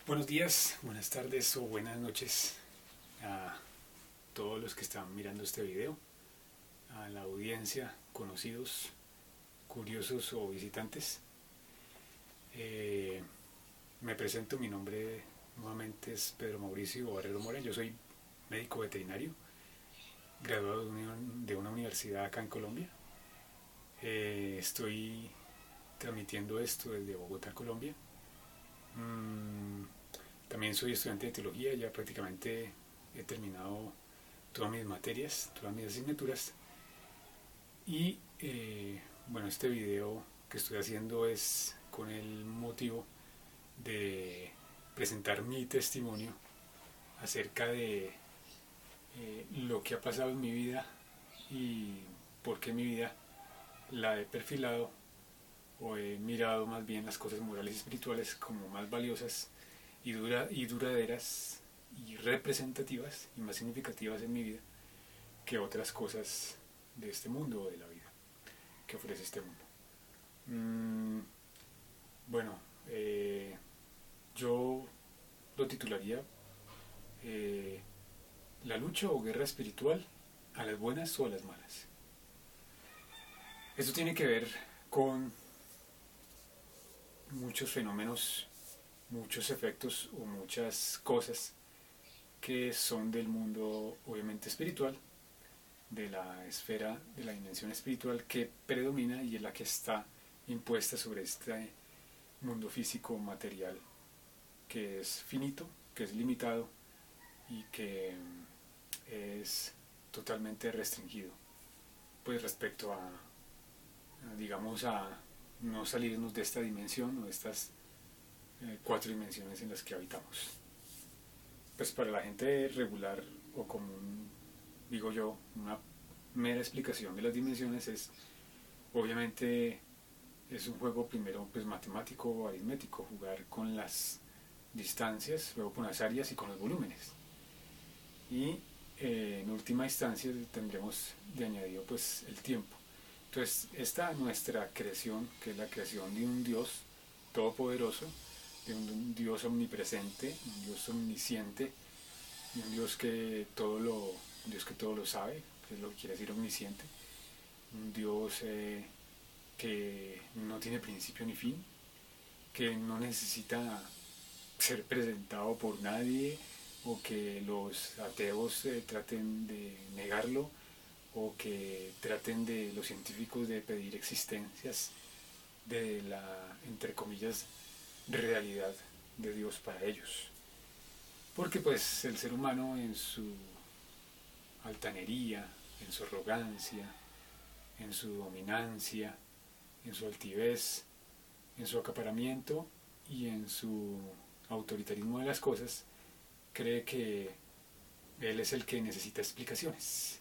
Buenos días, buenas tardes o buenas noches a todos los que están mirando este video, a la audiencia, conocidos, curiosos o visitantes. Me presento, mi nombre nuevamente es Pedro Mauricio Barrero Mora, yo soy médico veterinario, graduado de una universidad acá en Colombia. Estoy transmitiendo esto desde Bogotá, Colombia. También soy estudiante de teología, ya prácticamente he terminado todas mis materias, todas mis asignaturas. Y bueno, este video que estoy haciendo es con el motivo de presentar mi testimonio acerca de lo que ha pasado en mi vida y por qué mi vida la he perfilado o he mirado más bien las cosas morales y espirituales como más valiosas y duraderas y representativas y más significativas en mi vida que otras cosas de este mundo o de la vida que ofrece este mundo. Bueno, yo lo titularía la lucha o guerra espiritual a las buenas o a las malas. Esto tiene que ver con muchos fenómenos, muchos efectos o muchas cosas que son del mundo obviamente espiritual, de la esfera de la dimensión espiritual que predomina y es la que está impuesta sobre este mundo físico material que es finito, que es limitado y que es totalmente restringido, pues respecto a digamos a no salirnos de esta dimensión o de estas cuatro dimensiones en las que habitamos. Pues para la gente regular o común, digo yo, una mera explicación de las dimensiones es, obviamente, es un juego primero pues matemático o aritmético, jugar con las distancias, luego con las áreas y con los volúmenes. Y en última instancia tendremos de añadido pues el tiempo. Entonces, esta nuestra creación, que es la creación de un Dios todopoderoso, de un Dios omnipresente, un Dios omnisciente, un Dios que todo lo sabe, que es lo que quiere decir omnisciente, un Dios que no tiene principio ni fin, que no necesita ser presentado por nadie o que los ateos traten de negarlo o que traten de los científicos de pedir existencias de la, entre comillas, realidad de Dios para ellos. Porque pues el ser humano en su altanería, en su arrogancia, en su dominancia, en su altivez, en su acaparamiento y en su autoritarismo de las cosas, cree que él es el que necesita explicaciones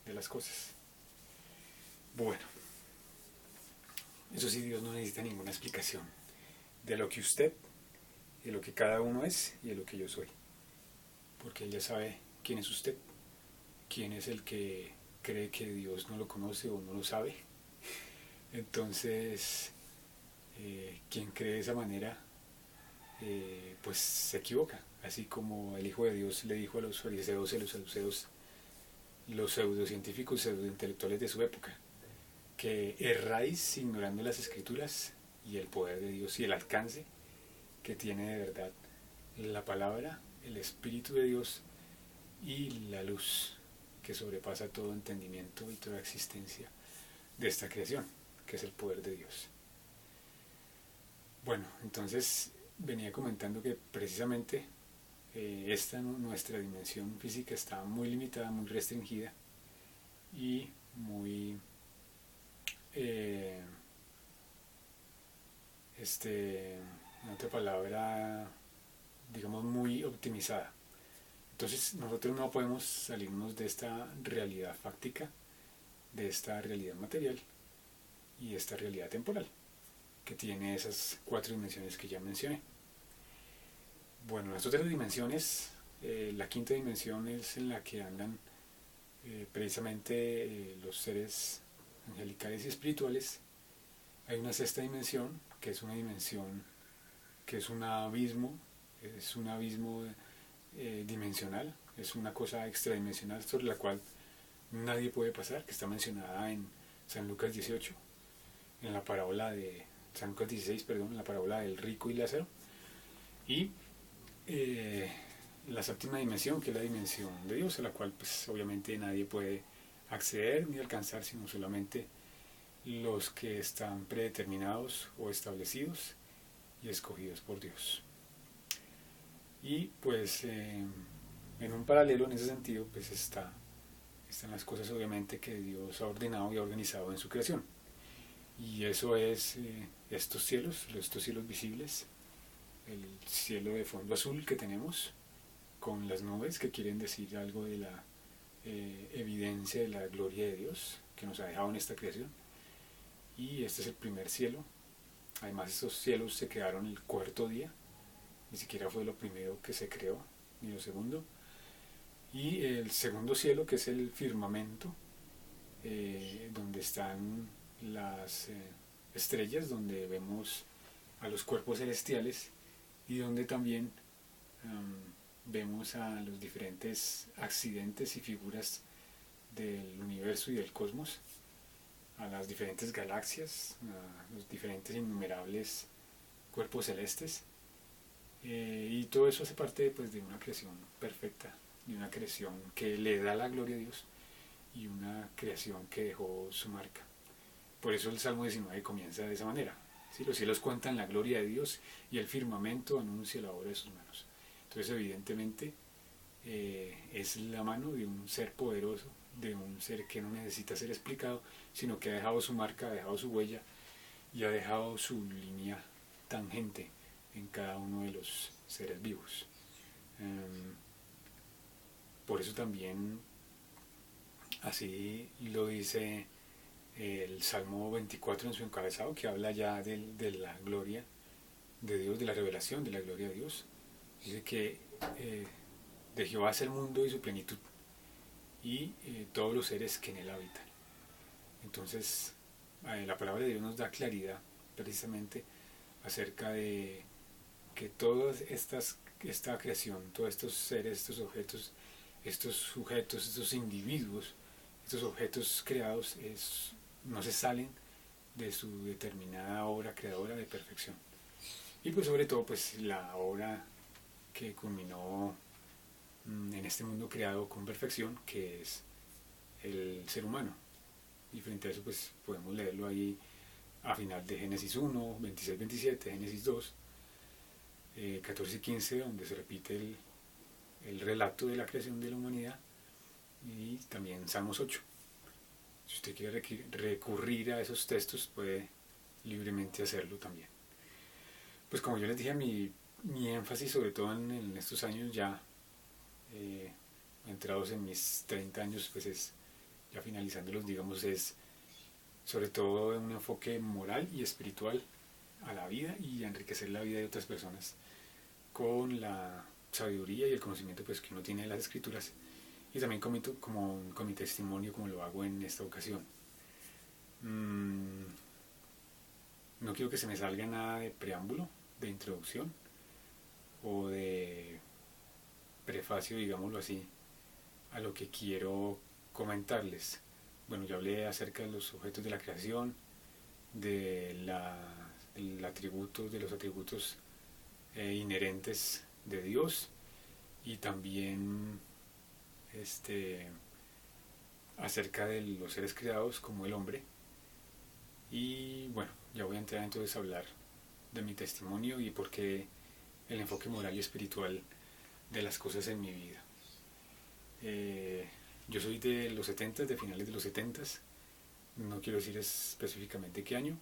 de las cosas. Bueno, eso sí, Dios no necesita ninguna explicación de lo que usted, de lo que cada uno es y de lo que yo soy. Porque Él ya sabe quién es usted, quién es el que cree que Dios no lo conoce o no lo sabe. Entonces, quien cree de esa manera, pues se equivoca. Así como el Hijo de Dios le dijo a los fariseos y a los saduceos, los pseudocientíficos, pseudointelectuales de su época, que erráis ignorando las escrituras y el poder de Dios y el alcance que tiene de verdad la palabra, el Espíritu de Dios y la luz que sobrepasa todo entendimiento y toda existencia de esta creación, que es el poder de Dios. Bueno, entonces venía comentando que precisamente esta nuestra dimensión física está muy limitada, muy restringida y muy en otra palabra, digamos, muy optimizada. Entonces nosotros no podemos salirnos de esta realidad fáctica, de esta realidad material y esta realidad temporal, que tiene esas cuatro dimensiones que ya mencioné. Bueno, las otras dimensiones, la quinta dimensión es en la que andan precisamente los seres angelicales y espirituales. Hay una sexta dimensión, que es una dimensión que es un abismo es un abismo dimensional, es una cosa extradimensional sobre la cual nadie puede pasar, que está mencionada en San Lucas 18, en la parábola de San Lucas 16, perdón, en la parábola del rico y Lázaro, y la séptima dimensión, que es la dimensión de Dios, a la cual pues obviamente nadie puede acceder ni alcanzar, sino solamente los que están predeterminados o establecidos y escogidos por Dios. Y pues en un paralelo en ese sentido pues están las cosas obviamente que Dios ha ordenado y ha organizado en su creación. Y eso es estos cielos visibles, el cielo de fondo azul que tenemos, con las nubes que quieren decir algo de la evidencia de la gloria de Dios que nos ha dejado en esta creación. Y este es el primer cielo. Además estos cielos se crearon el cuarto día, ni siquiera fue lo primero que se creó, ni lo segundo. Y el segundo cielo, que es el firmamento, donde están las estrellas, donde vemos a los cuerpos celestiales y donde también vemos a los diferentes accidentes y figuras del universo y del cosmos, a las diferentes galaxias, a los diferentes innumerables cuerpos celestes, y todo eso hace parte pues, de una creación perfecta, de una creación que le da la gloria a Dios y una creación que dejó su marca. Por eso el Salmo 19 comienza de esa manera. ¿Sí? Los cielos cuentan la gloria de Dios y el firmamento anuncia la obra de sus manos. Entonces evidentemente es la mano de un ser poderoso, de un ser que no necesita ser explicado, sino que ha dejado su marca, ha dejado su huella y ha dejado su línea tangente en cada uno de los seres vivos. Por eso también así lo dice el Salmo 24 en su encabezado, que habla ya de la gloria de Dios, de la revelación de la gloria de Dios. Dice que de Jehová es el mundo y su plenitud, y todos los seres que en él habitan. Entonces la palabra de Dios nos da claridad precisamente acerca de que toda esta creación, todos estos seres, estos objetos, estos sujetos, estos individuos, estos objetos creados no se salen de su determinada obra creadora de perfección. Y pues sobre todo pues la obra que culminó en este mundo creado con perfección, que es el ser humano. Y frente a eso pues podemos leerlo ahí a final de Génesis 1, 26-27, Génesis 2, 14 y 15, donde se repite el relato de la creación de la humanidad, y también Salmos 8. Si usted quiere recurrir a esos textos, puede libremente hacerlo también. Pues como yo les dije, mi énfasis, sobre todo en estos años ya entrados en mis 30 años, pues es, ya finalizándolos, digamos, es sobre todo un enfoque moral y espiritual a la vida y a enriquecer la vida de otras personas con la sabiduría y el conocimiento pues, que uno tiene de las escrituras, y también con mi testimonio, como lo hago en esta ocasión. No quiero que se me salga nada de preámbulo, de introducción o de prefacio, digámoslo así, a lo que quiero comentarles. Bueno, ya hablé acerca de los objetos de la creación, de los atributos inherentes de Dios, y también acerca de los seres creados como el hombre. Y bueno, ya voy a entrar entonces a hablar de mi testimonio y por qué el enfoque moral y espiritual de las cosas en mi vida. Yo soy de los 70, de finales de los 70, no quiero decir específicamente qué año,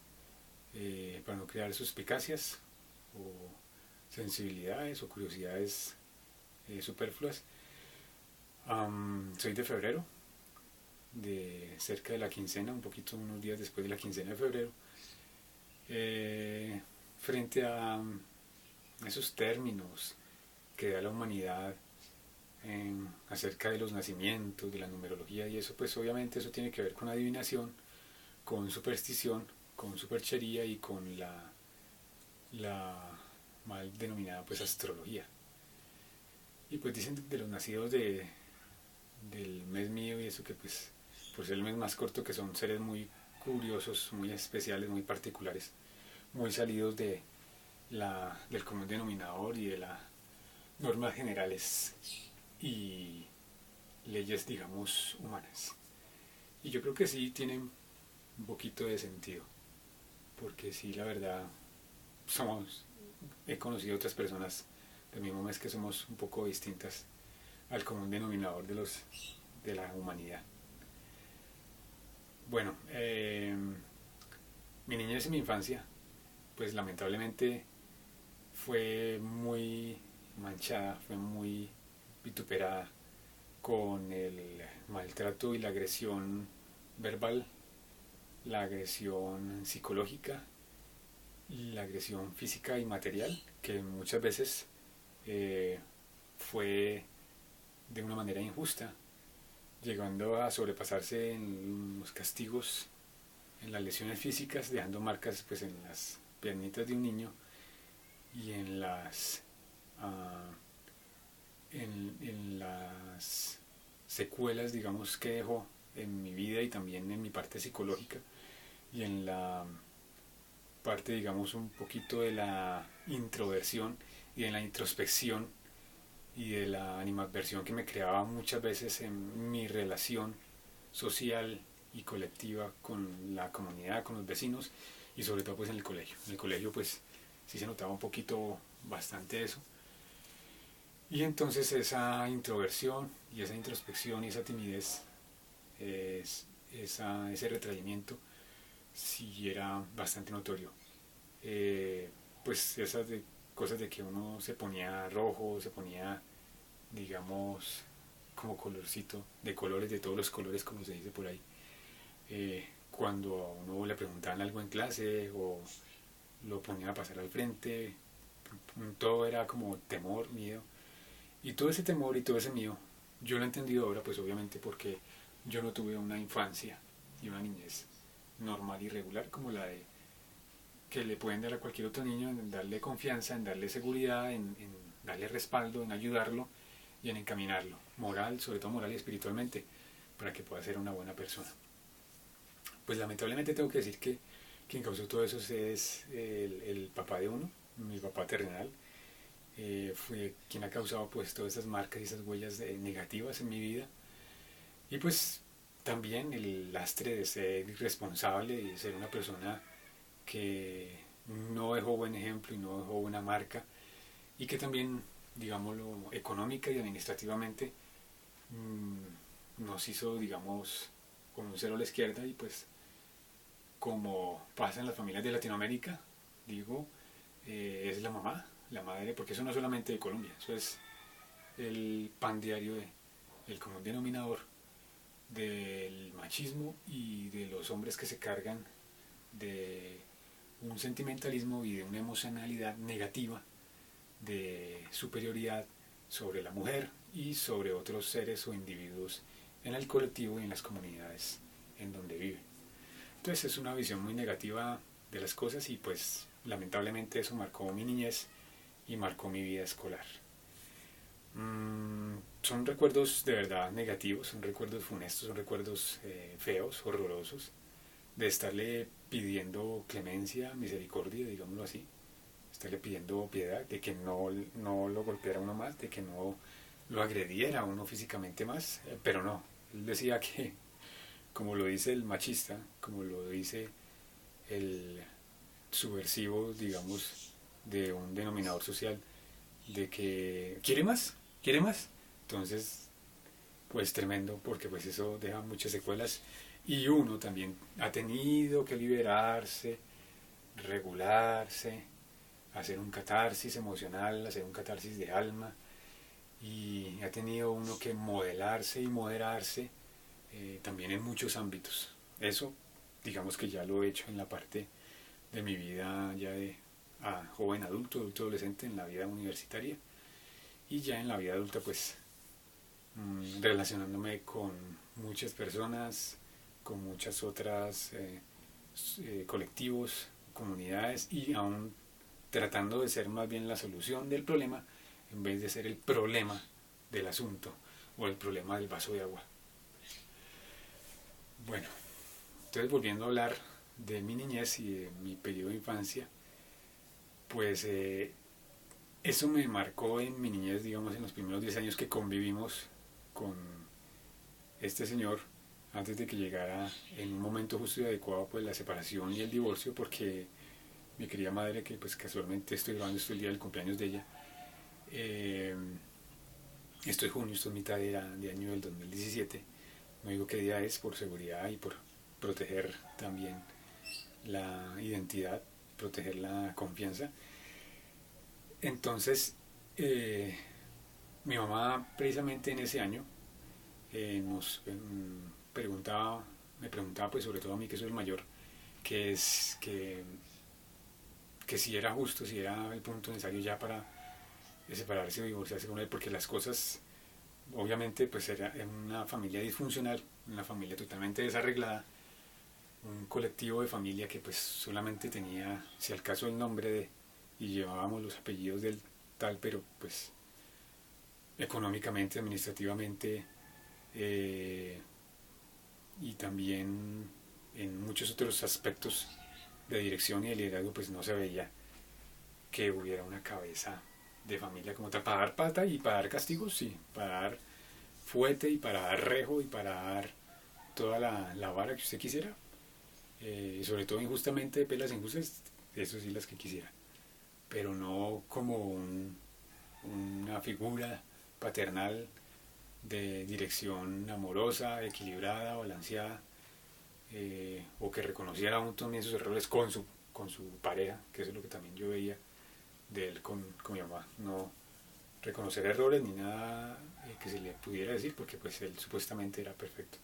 para no crear suspicacias o sensibilidades o curiosidades superfluas. Soy de febrero, de cerca de la quincena, unos días después de la quincena de febrero. Frente a esos términos que da la humanidad acerca de los nacimientos, de la numerología y eso, pues obviamente eso tiene que ver con adivinación, con superstición, con superchería y con la mal denominada pues astrología. Y pues dicen de los nacidos del mes mío y eso, que pues por ser el mes más corto, que son seres muy curiosos, muy especiales, muy particulares, muy salidos del común denominador y de las normas generales y leyes, digamos, humanas. Y yo creo que sí tienen un poquito de sentido, porque sí, la verdad, he conocido otras personas del mismo mes que somos un poco distintas al común denominador de la humanidad. Bueno, mi niñez y mi infancia, pues lamentablemente fue muy manchada, fue muy vituperada con el maltrato y la agresión verbal, la agresión psicológica y la agresión física y material, que muchas veces fue de una manera injusta, llegando a sobrepasarse en los castigos, en las lesiones físicas, dejando marcas pues en las piernitas de un niño y en las secuelas, digamos, que dejó en mi vida y también en mi parte psicológica y en la parte, digamos, un poquito de la introversión y de la introspección y de la animadversión que me creaba muchas veces en mi relación social y colectiva con la comunidad, con los vecinos y sobre todo pues en el colegio. En el colegio pues sí se notaba un poquito bastante eso. Y entonces esa introversión y esa introspección y esa timidez, ese retraimiento sí era bastante notorio. Pues esas cosas de que uno se ponía rojo, se ponía, digamos, como colorcito, de colores, de todos los colores, como se dice por ahí. Cuando a uno le preguntaban algo en clase o lo ponían a pasar al frente, todo era como temor, miedo. Y todo ese temor y todo ese miedo, yo lo he entendido ahora, pues obviamente porque yo no tuve una infancia y una niñez normal y regular como la de que le pueden dar a cualquier otro niño, en darle confianza, en darle seguridad, en darle respaldo, en ayudarlo y en encaminarlo, moral, sobre todo moral y espiritualmente, para que pueda ser una buena persona. Pues lamentablemente tengo que decir que quien causó todo eso es el papá de uno, mi papá terrenal. Fue quien ha causado pues todas esas marcas y esas huellas negativas en mi vida. Y pues también el lastre de ser irresponsable y de ser una persona que no dejó buen ejemplo y no dejó buena marca y que también, digámoslo, económica y administrativamente nos hizo, digamos, con un cero a la izquierda y pues como pasa en las familias de Latinoamérica, digo, es la madre, porque eso no es solamente de Colombia, eso es el pan diario, el común denominador del machismo y de los hombres que se cargan de un sentimentalismo y de una emocionalidad negativa de superioridad sobre la mujer y sobre otros seres o individuos en el colectivo y en las comunidades en donde viven. Entonces es una visión muy negativa de las cosas y pues lamentablemente eso marcó mi niñez y marcó mi vida escolar. Son recuerdos de verdad negativos, son recuerdos funestos, son recuerdos feos, horrorosos, de estarle pidiendo clemencia, misericordia, digámoslo así, estarle pidiendo piedad, de que no lo golpeara uno más, de que no lo agrediera uno físicamente más, pero no, él decía que, como lo dice el machista, como lo dice el subversivo, digamos, de un denominador social, de que quiere más, entonces pues tremendo, porque pues eso deja muchas secuelas y uno también ha tenido que liberarse, regularse, hacer un catarsis emocional, hacer un catarsis de alma y ha tenido uno que modelarse y moderarse también en muchos ámbitos. Eso digamos que ya lo he hecho en la parte de mi vida ya de joven adulto, adulto adolescente, en la vida universitaria y ya en la vida adulta pues relacionándome con muchas personas, con muchas otras colectivos, comunidades y aún tratando de ser más bien la solución del problema en vez de ser el problema del asunto o el problema del vaso de agua. Bueno, entonces volviendo a hablar de mi niñez y de mi periodo de infancia, pues eso me marcó en mi niñez, digamos, en los primeros 10 años que convivimos con este señor antes de que llegara en un momento justo y adecuado pues la separación y el divorcio, porque mi querida madre, que pues casualmente estoy grabando esto el día del cumpleaños de ella, esto es junio, esto es mitad de año del 2017, no digo qué día es por seguridad y por proteger también la identidad, proteger la confianza. Entonces, mi mamá precisamente en ese año nos preguntaba, me preguntaba pues sobre todo a mí que soy el mayor, que si era justo, si era el punto necesario ya para separarse o divorciarse con él, porque las cosas, obviamente pues era en una familia disfuncional, una familia totalmente desarreglada, un colectivo de familia que pues solamente tenía, si al caso, el nombre de, y llevábamos los apellidos del tal, pero pues económicamente, administrativamente, y también en muchos otros aspectos de dirección y de liderazgo, pues no se veía que hubiera una cabeza de familia como tal, para dar pata y para dar castigos, sí, para dar fuete y para dar rejo y para dar toda la vara que usted quisiera, y sobre todo injustamente, pelas injustas, eso sí las que quisiera, pero no como una figura paternal de dirección amorosa, equilibrada, balanceada, o que reconociera aún también sus errores con su pareja, que eso es lo que también yo veía de él con mi mamá. No reconocer errores ni nada que se le pudiera decir, porque pues él supuestamente era perfecto.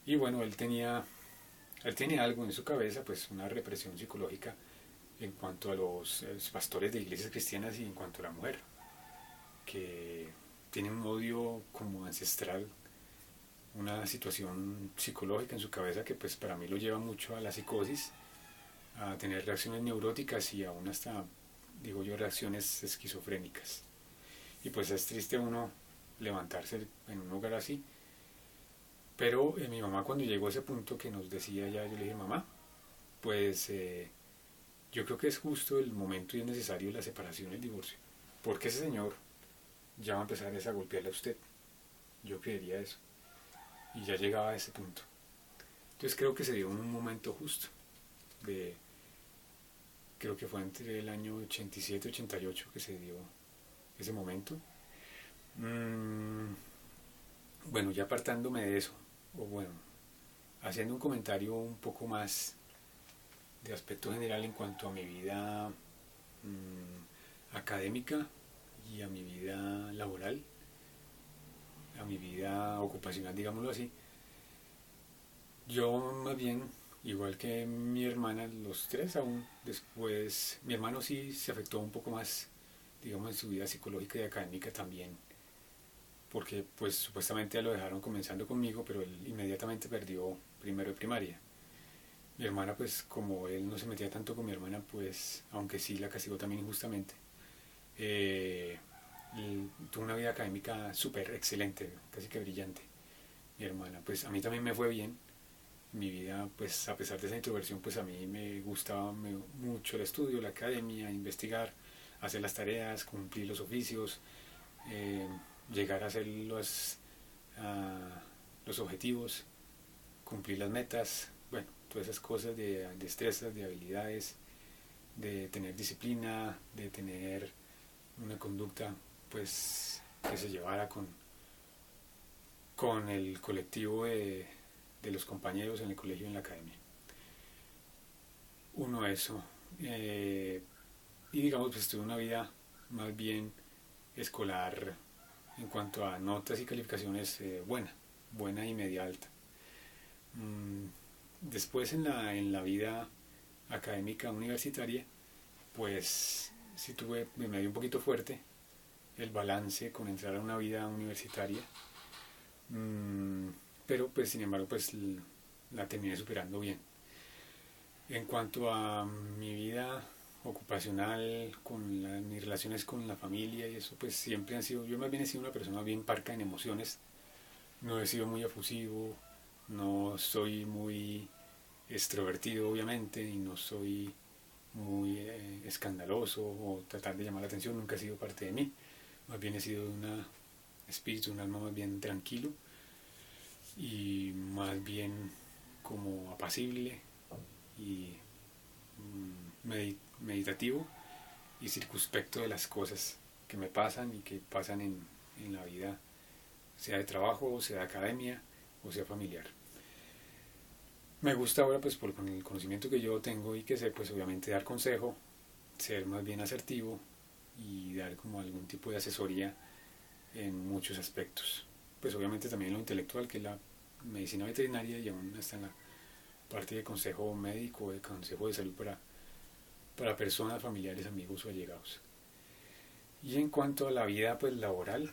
Y bueno, él tiene algo en su cabeza, pues una represión psicológica en cuanto a los pastores de iglesias cristianas y en cuanto a la mujer, que tiene un odio como ancestral, una situación psicológica en su cabeza que pues para mí lo lleva mucho a la psicosis, a tener reacciones neuróticas y aún hasta, digo yo, reacciones esquizofrénicas. Y pues es triste uno levantarse en un hogar así. Pero mi mamá, cuando llegó a ese punto que nos decía ya, yo le dije: mamá, pues yo creo que es justo el momento y es necesario la separación y el divorcio, porque ese señor ya va a empezar a golpearle a usted. Yo creería eso. Y ya llegaba a ese punto. Entonces creo que se dio un momento justo. Creo que fue entre el año 87 y 88 que se dio ese momento. Bueno, ya apartándome de eso, o bueno, haciendo un comentario un poco más de aspecto general en cuanto a mi vida académica y a mi vida laboral, a mi vida ocupacional, digámoslo así. Yo más bien, igual que mi hermana, los tres aún, después, mi hermano sí se afectó un poco más, digamos, en su vida psicológica y académica también, porque pues supuestamente lo dejaron comenzando conmigo, pero él inmediatamente perdió primero de primaria. Mi hermana, pues como él no se metía tanto con mi hermana, pues aunque sí la castigó también injustamente, tuvo una vida académica súper excelente, casi que brillante. Mi hermana, pues a mí también me fue bien. Mi vida, pues a pesar de esa introversión, pues a mí me gustaba mucho el estudio, la academia, investigar, hacer las tareas, cumplir los oficios, llegar a hacer los objetivos, cumplir las metas, bueno, todas esas cosas de destrezas, de habilidades, de tener disciplina, de tener una conducta pues que se llevara con el colectivo de los compañeros en el colegio y en la academia. Uno, eso. Y digamos, pues tuve una vida más bien escolar en cuanto a notas y calificaciones, buena y media alta. Después en la vida académica universitaria, pues sí me dio un poquito fuerte el balance con entrar a una vida universitaria, pero pues sin embargo pues la terminé superando bien. En cuanto a mi vida ocupacional, con mis relaciones con la familia y eso, pues siempre han sido, yo más bien he sido una persona bien parca en emociones, no he sido muy efusivo, no soy muy extrovertido obviamente y no soy muy escandaloso o tratar de llamar la atención, nunca ha sido parte de mí, más bien he sido un espíritu, un alma más bien tranquilo y más bien como apacible y meditativo y circunspecto de las cosas que me pasan y que pasan en la vida, sea de trabajo, sea de academia o sea familiar. Me gusta ahora pues por con el conocimiento que yo tengo y que sé pues obviamente dar consejo, ser más bien asertivo y dar como algún tipo de asesoría en muchos aspectos. Pues obviamente también lo intelectual que es la medicina veterinaria y aún está en la parte de consejo médico, de consejo de salud para personas, familiares, amigos o allegados. Y en cuanto a la vida pues laboral,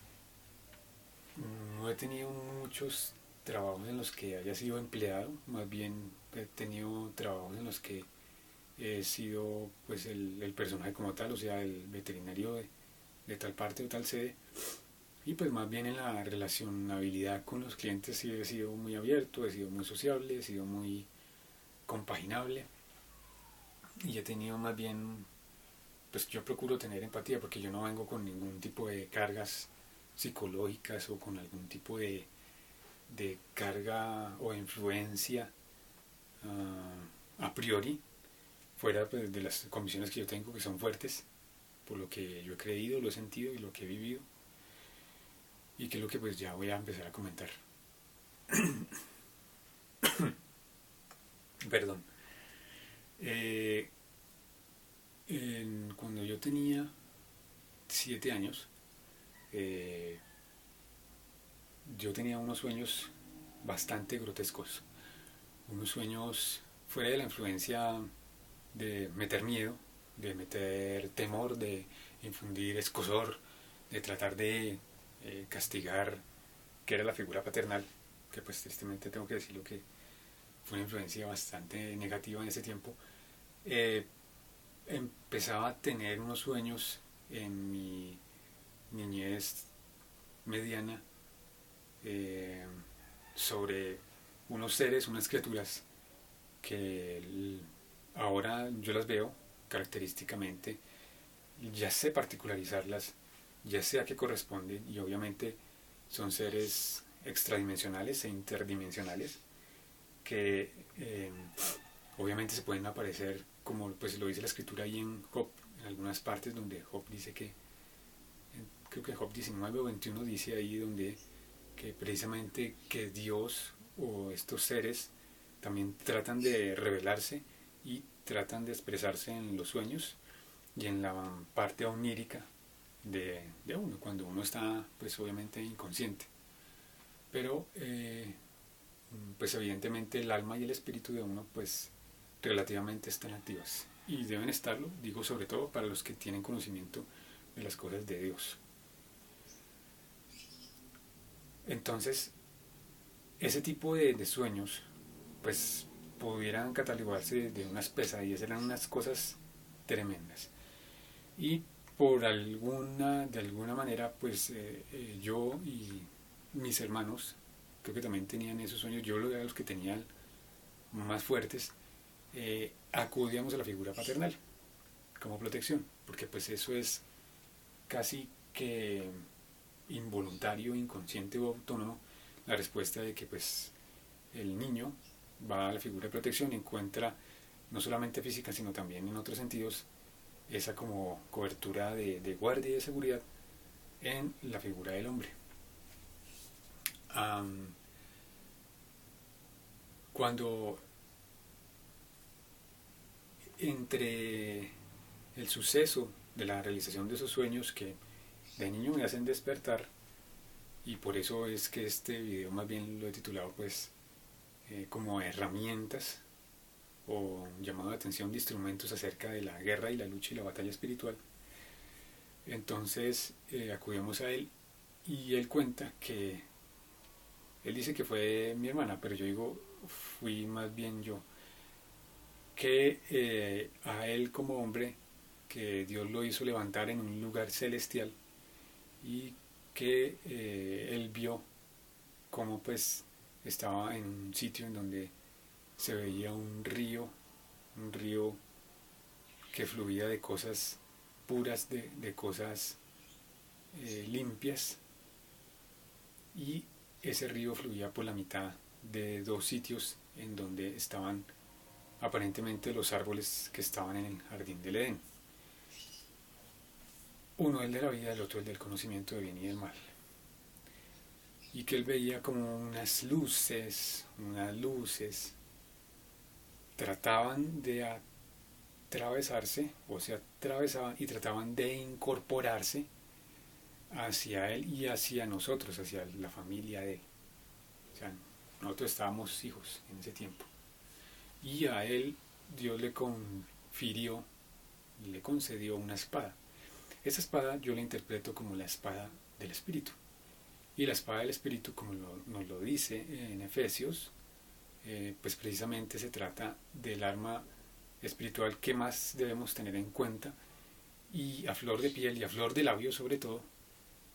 no he tenido muchos trabajos en los que haya sido empleado, más bien he tenido trabajos en los que he sido pues el personaje como tal, o sea, el veterinario de tal parte o tal sede, y pues más bien en la relacionabilidad con los clientes sí he sido muy abierto, he sido muy sociable, he sido muy compaginable y he tenido más bien, pues yo procuro tener empatía porque yo no vengo con ningún tipo de cargas psicológicas o con algún tipo de carga o influencia a priori, fuera pues, de las convicciones que yo tengo que son fuertes, por lo que yo he creído, lo he sentido y lo que he vivido, y que es lo que pues ya voy a empezar a comentar. Perdón. Eh, cuando yo tenía 7 años, eh, yo tenía unos sueños bastante grotescos, unos sueños fuera de la influencia de meter miedo, de meter temor, de infundir escozor, de tratar de castigar, que era la figura paternal, que pues tristemente tengo que decirlo que fue una influencia bastante negativa en ese tiempo. eh, Empezaba a tener unos sueños en mi niñez mediana eh, sobre unos seres, unas criaturas que ahora yo las veo característicamente, ya sé particularizarlas, ya sé a qué corresponden y obviamente son seres extradimensionales e interdimensionales que obviamente se pueden aparecer como pues lo dice la escritura ahí en Job, en algunas partes donde Job dice que, creo que Job 19 o 21 dice ahí donde que precisamente que Dios o estos seres también tratan de revelarse y tratan de expresarse en los sueños y en la parte onírica de uno, cuando uno está pues obviamente inconsciente. Pero pues evidentemente el alma y el espíritu de uno pues relativamente están activas y deben estarlo, digo sobre todo para los que tienen conocimiento de las cosas de Dios. Entonces, ese tipo de sueños pues pudieran catalogarse de unas pesadillas, eran unas cosas tremendas. Y de alguna manera, pues yo y mis hermanos, creo que también tenían esos sueños, yo era los que tenían más fuertes, acudíamos a la figura paternal como protección, porque pues eso es casi que involuntario, inconsciente o autónomo, la respuesta de que pues el niño va a la figura de protección y encuentra no solamente física sino también en otros sentidos esa como cobertura de guardia y de seguridad en la figura del hombre. Um, Cuando entre el suceso de la realización de esos sueños que de niño me hacen despertar, y por eso es que este video más bien lo he titulado pues como herramientas o llamado de atención de instrumentos acerca de la guerra y la lucha y la batalla espiritual. Entonces acudimos a él y él cuenta que él dice que fue mi hermana, pero yo digo fui más bien yo, que a él como hombre que Dios lo hizo levantar en un lugar celestial y que él vio cómo pues estaba en un sitio en donde se veía un río que fluía de cosas puras, de cosas limpias, y ese río fluía por la mitad de dos sitios en donde estaban aparentemente los árboles que estaban en el jardín del Edén. Uno el de la vida, el otro el del conocimiento del bien y del mal. Y que él veía como unas luces trataban de atravesarse, o se atravesaban y trataban de incorporarse hacia él y hacia nosotros, hacia la familia de él. O sea, nosotros estábamos hijos en ese tiempo. Y a él Dios le confirió, le concedió una espada. Esa espada yo la interpreto como la espada del Espíritu. Y la espada del Espíritu, como nos lo dice en Efesios, pues precisamente se trata del arma espiritual que más debemos tener en cuenta, y a flor de piel y a flor de labios sobre todo,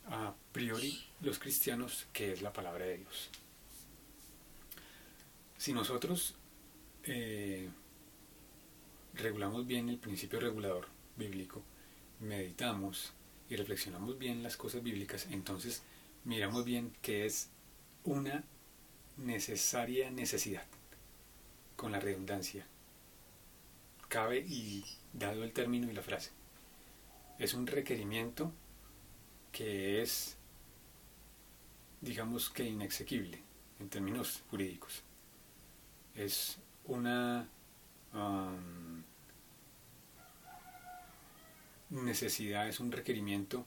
a priori los cristianos, que es la palabra de Dios. Si nosotros regulamos bien el principio regulador bíblico, meditamos y reflexionamos bien las cosas bíblicas, entonces miramos bien que es una necesaria necesidad, con la redundancia. Cabe, y dado el término y la frase, es un requerimiento que es, digamos que inexequible en términos jurídicos. Es una necesidad, es un requerimiento,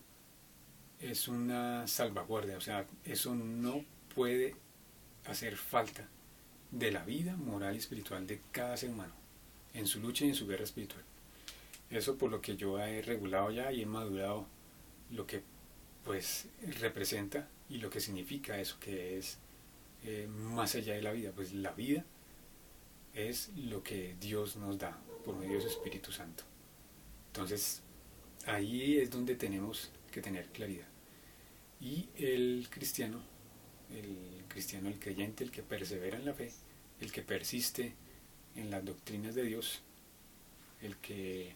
es una salvaguardia. O sea, eso no puede hacer falta de la vida moral y espiritual de cada ser humano en su lucha y en su guerra espiritual. Eso por lo que yo he regulado ya y he madurado lo que pues representa y lo que significa eso, que es más allá de la vida. Pues la vida es lo que Dios nos da por medio de su Espíritu Santo. Entonces ahí es donde tenemos que tener claridad. Y el cristiano, el creyente, el que persevera en la fe, el que persiste en las doctrinas de Dios, el que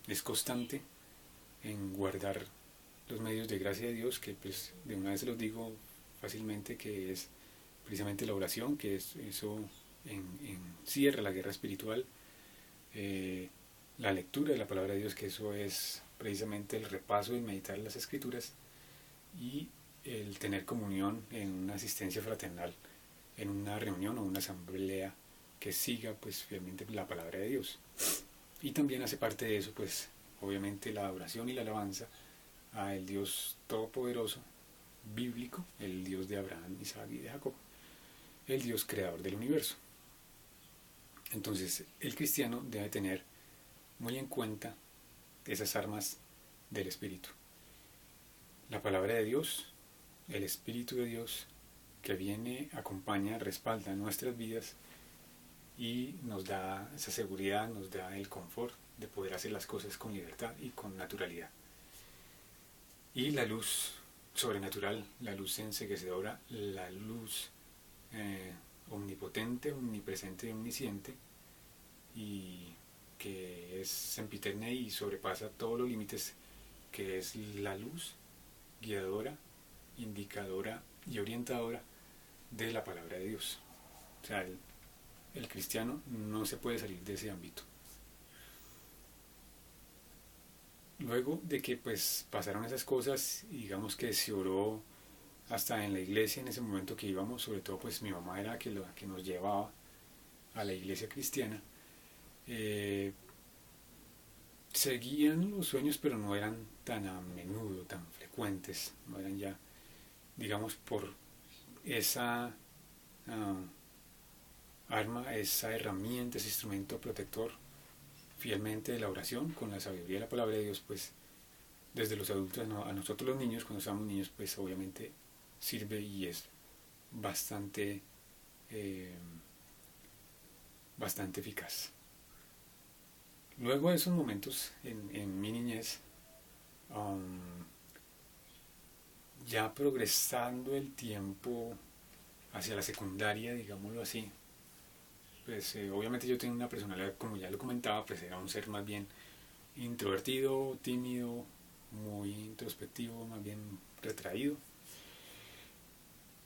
es constante en guardar los medios de gracia de Dios, que pues de una vez se los digo fácilmente, que es precisamente la oración, que es eso encierra la guerra espiritual, la lectura de la palabra de Dios, que eso es precisamente el repaso y meditar las escrituras, y el tener comunión en una asistencia fraternal, en una reunión o una asamblea que siga pues fielmente la palabra de Dios. Y también hace parte de eso pues obviamente la adoración y la alabanza a el Dios todopoderoso bíblico, el Dios de Abraham, Isaac y de Jacob, el Dios creador del universo. Entonces el cristiano debe tener muy en cuenta esas armas del Espíritu: la palabra de Dios, el Espíritu de Dios, que viene, acompaña, respalda nuestras vidas y nos da esa seguridad, nos da el confort de poder hacer las cosas con libertad y con naturalidad. Y la luz sobrenatural, la luz enceguecedora, la luz omnipotente, omnipresente y omnisciente, y que es sempiterna y sobrepasa todos los límites, que es la luz guiadora, indicadora y orientadora de la palabra de Dios. O sea, el cristiano no se puede salir de ese ámbito. Luego de que pues pasaron esas cosas, y digamos que se oró hasta en la iglesia en ese momento que íbamos, sobre todo pues mi mamá era la que nos llevaba a la iglesia cristiana, seguían los sueños, pero no eran tan a menudo, tan frecuentes, no eran ya, digamos, por esa arma, esa herramienta, ese instrumento protector fielmente de la oración, con la sabiduría de la palabra de Dios, pues desde los adultos a nosotros los niños, cuando estamos niños, pues obviamente sirve y es bastante bastante eficaz. Luego de esos momentos en mi niñez, um, ya progresando el tiempo hacia la secundaria, digámoslo así, pues obviamente yo tenía una personalidad, como ya lo comentaba, pues era un ser más bien introvertido, tímido, muy introspectivo, más bien retraído.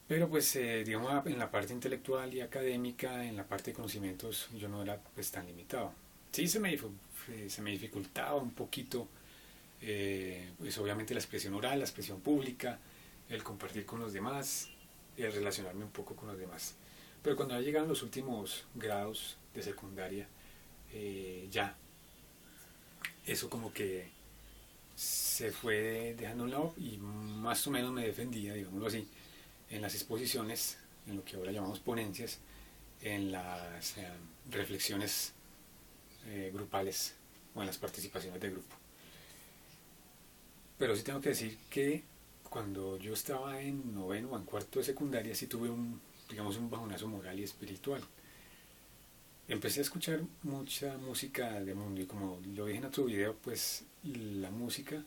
Pero pues digamos en la parte intelectual y académica, en la parte de conocimientos, yo no era pues tan limitado. Sí se me dificultaba un poquito, pues obviamente la expresión oral, la expresión pública, el compartir con los demás, el relacionarme un poco con los demás. Pero cuando ya llegaron los últimos grados de secundaria, ya, eso como que se fue dejando a un lado y más o menos me defendía, digámoslo así, en las exposiciones, en lo que ahora llamamos ponencias, en las reflexiones grupales o en las participaciones de grupo. Pero sí tengo que decir que cuando yo estaba en noveno o en cuarto de secundaria sí tuve digamos, un bajonazo moral y espiritual. Empecé a escuchar mucha música de mundo y como lo dije en otro video, pues la música,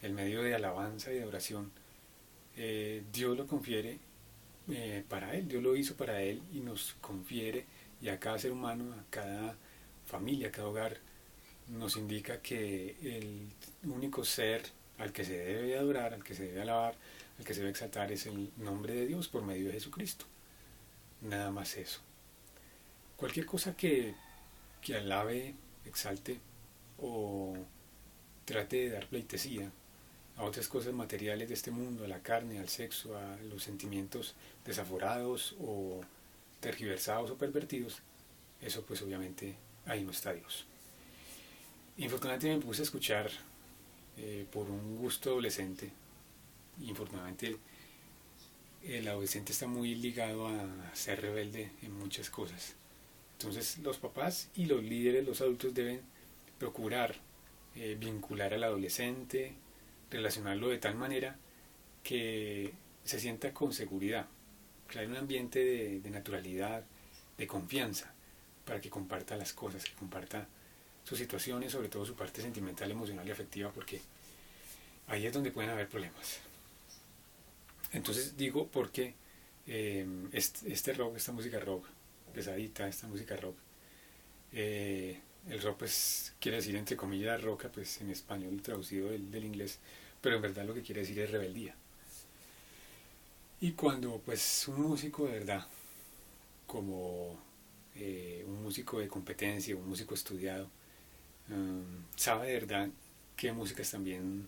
el medio de alabanza y de oración, Dios lo confiere para Él, Dios lo hizo para Él y nos confiere, y a cada ser humano, a cada familia, a cada hogar, nos indica que el único ser al que se debe adorar, al que se debe alabar, al que se debe exaltar es el nombre de Dios por medio de Jesucristo. Nada más eso. Cualquier cosa que alabe, exalte o trate de dar pleitesía a otras cosas materiales de este mundo, a la carne, al sexo, a los sentimientos desaforados o tergiversados o pervertidos, eso pues obviamente ahí no está Dios. Infortunadamente me puse a escuchar por un gusto adolescente. Infortunadamente el adolescente está muy ligado a ser rebelde en muchas cosas. Entonces los papás y los líderes, los adultos deben procurar vincular al adolescente, relacionarlo de tal manera que se sienta con seguridad, crear un ambiente de naturalidad, de confianza, para que comparta las cosas, que comparta sus situaciones, sobre todo su parte sentimental, emocional y afectiva, porque ahí es donde pueden haber problemas. Entonces digo porque este rock, esta música rock, pesadita, esta música rock, el rock pues quiere decir entre comillas roca, pues en español traducido del inglés, pero en verdad lo que quiere decir es rebeldía. Y cuando pues un músico de verdad, como un músico de competencia, un músico estudiado, sabe de verdad qué músicas también,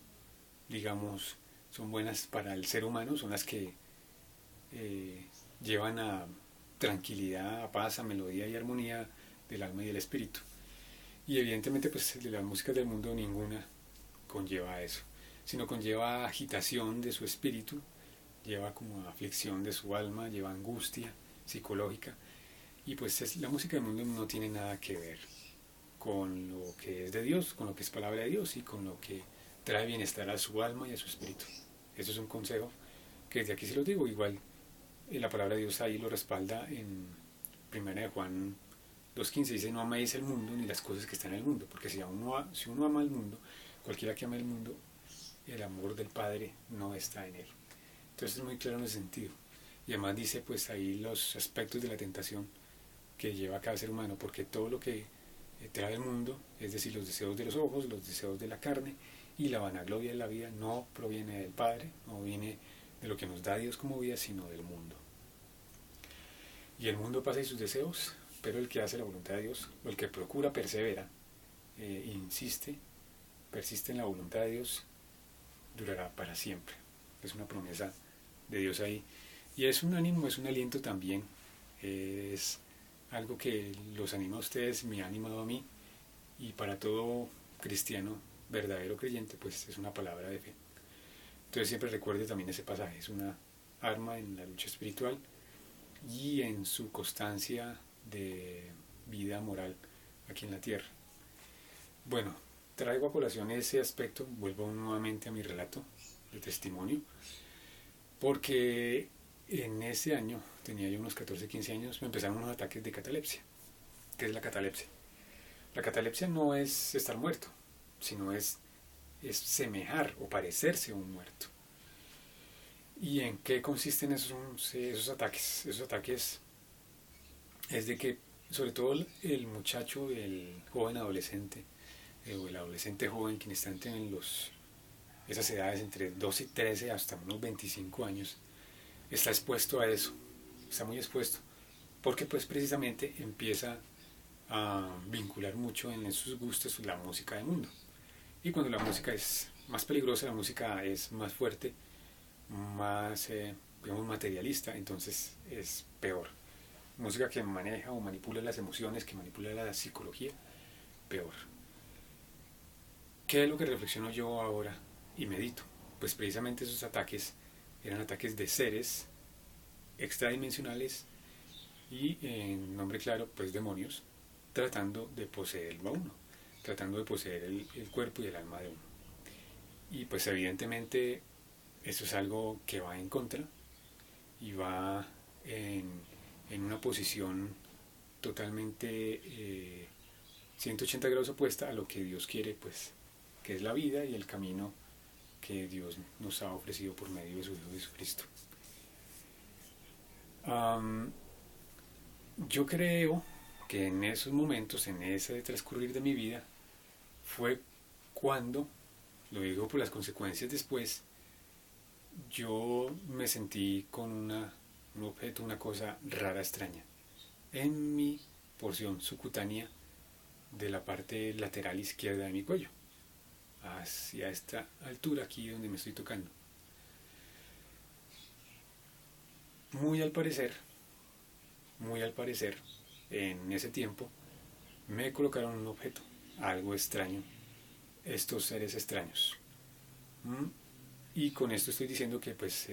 digamos, son buenas para el ser humano, son las que llevan a tranquilidad, a paz, a melodía y armonía del alma y del espíritu. Y evidentemente pues de las músicas del mundo ninguna conlleva eso, sino conlleva agitación de su espíritu, lleva como aflicción de su alma, lleva angustia psicológica, y pues la música del mundo no tiene nada que ver con lo que es de Dios, con lo que es palabra de Dios y con lo que trae bienestar a su alma y a su espíritu. Eso es un consejo que desde aquí se lo digo. Igual la palabra de Dios ahí lo respalda en 1 Juan 2.15, dice: no améis el mundo ni las cosas que están en el mundo, porque si uno ama el mundo, cualquiera que ame el mundo, el amor del Padre no está en él. Entonces es muy claro en ese sentido. Y además dice pues ahí los aspectos de la tentación que lleva a cada ser humano, porque todo lo que trae el mundo, es decir, los deseos de los ojos, los deseos de la carne y la vanagloria de la vida, no proviene del Padre, no viene de lo que nos da Dios como vida, sino del mundo. Y el mundo pasa y sus deseos, pero el que hace la voluntad de Dios, o el que procura, persevera, insiste, persiste en la voluntad de Dios, durará para siempre. Es una promesa de Dios ahí. Y es un ánimo, es un aliento también. Es algo que los anima a ustedes, me ha animado a mí. Y para todo cristiano verdadero creyente, pues es una palabra de fe. Entonces siempre recuerde también ese pasaje. Es una arma en la lucha espiritual y en su constancia de vida moral aquí en la tierra. Bueno, traigo a colación ese aspecto, vuelvo nuevamente a mi relato de testimonio, porque en ese año, tenía yo unos 14, 15 años, me empezaron unos ataques de catalepsia. ¿Qué es la catalepsia? La catalepsia no es estar muerto, sino es semejar o parecerse a un muerto. ¿Y en qué consisten esos ataques? Esos ataques es de que, sobre todo el muchacho, el joven adolescente, o el adolescente joven, quien está en esas edades entre 12 y 13 hasta unos 25 años, está expuesto a eso, está muy expuesto, porque pues precisamente empieza a vincular mucho en sus gustos la música del mundo. Y cuando la música es más peligrosa, la música es más fuerte, más digamos, materialista, entonces es peor. Música que maneja o manipula las emociones, que manipula la psicología, peor. ¿Qué es lo que reflexiono yo ahora y medito? Pues precisamente esos ataques eran ataques de seres extradimensionales y, en nombre claro, pues demonios, tratando de poseerlo a uno, tratando de poseer el cuerpo y el alma de uno. Y pues evidentemente eso es algo que va en contra y va en una posición totalmente 180 grados opuesta a lo que Dios quiere, pues, que es la vida y el camino que Dios nos ha ofrecido por medio de su Hijo Jesucristo. Yo creo que en esos momentos, en ese transcurrir de mi vida, fue cuando, lo digo por las consecuencias después, yo me sentí con un objeto, una cosa rara, extraña, en mi porción subcutánea de la parte lateral izquierda de mi cuello, hacia esta altura aquí donde me estoy tocando. Muy al parecer, en ese tiempo me colocaron un objeto, algo extraño, estos seres extraños. Y con esto estoy diciendo que pues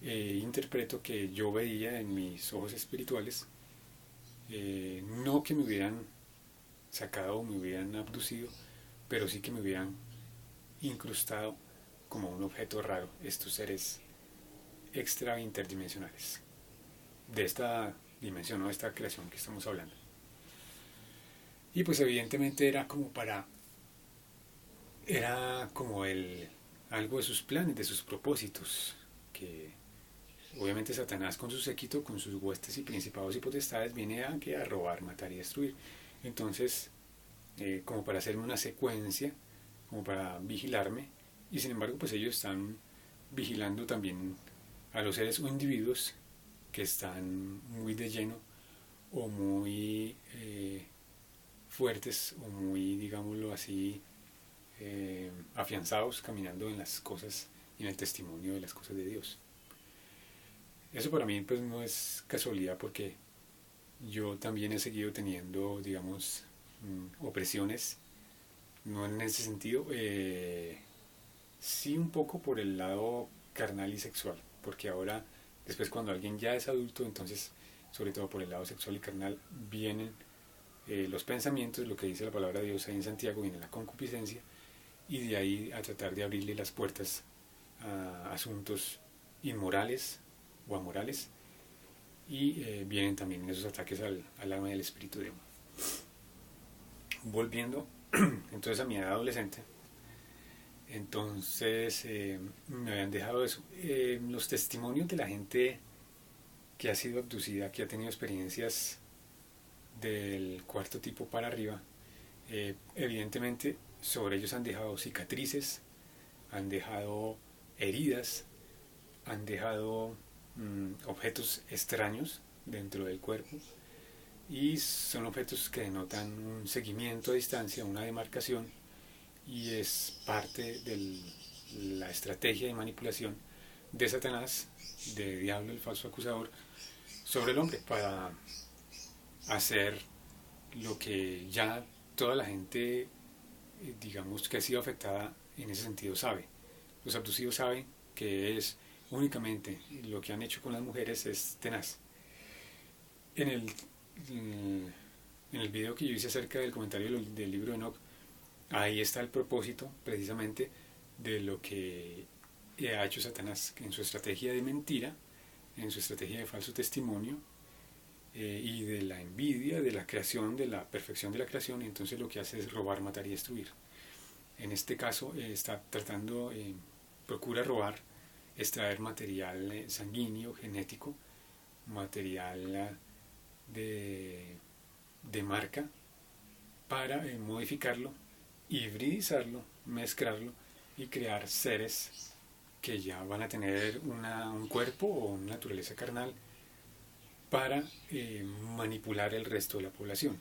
interpreto que yo veía en mis ojos espirituales, no que me hubieran sacado o me hubieran abducido, pero sí que me hubieran incrustado como un objeto raro estos seres extra interdimensionales de esta dimensión, ¿no? De esta creación que estamos hablando. Y pues evidentemente era como algo de sus planes, de sus propósitos, que obviamente Satanás con su séquito, con sus huestes y principados y potestades viene a robar, matar y destruir. Entonces, como para hacerme una secuencia, como para vigilarme, y sin embargo pues ellos están vigilando también a los seres o individuos que están muy de lleno o muy fuertes o muy, digámoslo así, afianzados caminando en las cosas y en el testimonio de las cosas de Dios. Eso para mí pues no es casualidad, porque yo también he seguido teniendo, digamos, opresiones, no en ese sentido, sí un poco por el lado carnal y sexual, porque ahora, después cuando alguien ya es adulto, entonces, sobre todo por el lado sexual y carnal, vienen los pensamientos, lo que dice la palabra de Dios ahí en Santiago, viene la concupiscencia, y de ahí a tratar de abrirle las puertas a asuntos inmorales o amorales, y vienen también esos ataques al alma y al espíritu de uno. Volviendo entonces a mi edad adolescente, entonces me habían dejado eso. Los testimonios de la gente que ha sido abducida, que ha tenido experiencias del cuarto tipo para arriba, evidentemente sobre ellos han dejado cicatrices, han dejado heridas, han dejado objetos extraños dentro del cuerpo, y son objetos que denotan un seguimiento a distancia, una demarcación, y es parte de la estrategia de manipulación de Satanás, de Diablo, el falso acusador, sobre el hombre, para hacer lo que ya toda la gente, digamos, que ha sido afectada en ese sentido sabe. Los abducidos saben que es únicamente lo que han hecho con las mujeres es tenaz. En el video que yo hice acerca del comentario del libro de Enoch, ahí está el propósito precisamente de lo que ha hecho Satanás en su estrategia de mentira, en su estrategia de falso testimonio, y de la envidia, de la creación, de la perfección de la creación. Entonces lo que hace es robar, matar y destruir. En este caso está tratando, procura robar, extraer material sanguíneo, genético, material de marca, para modificarlo, hibridizarlo, mezclarlo y crear seres que ya van a tener un cuerpo o una naturaleza carnal para manipular el resto de la población.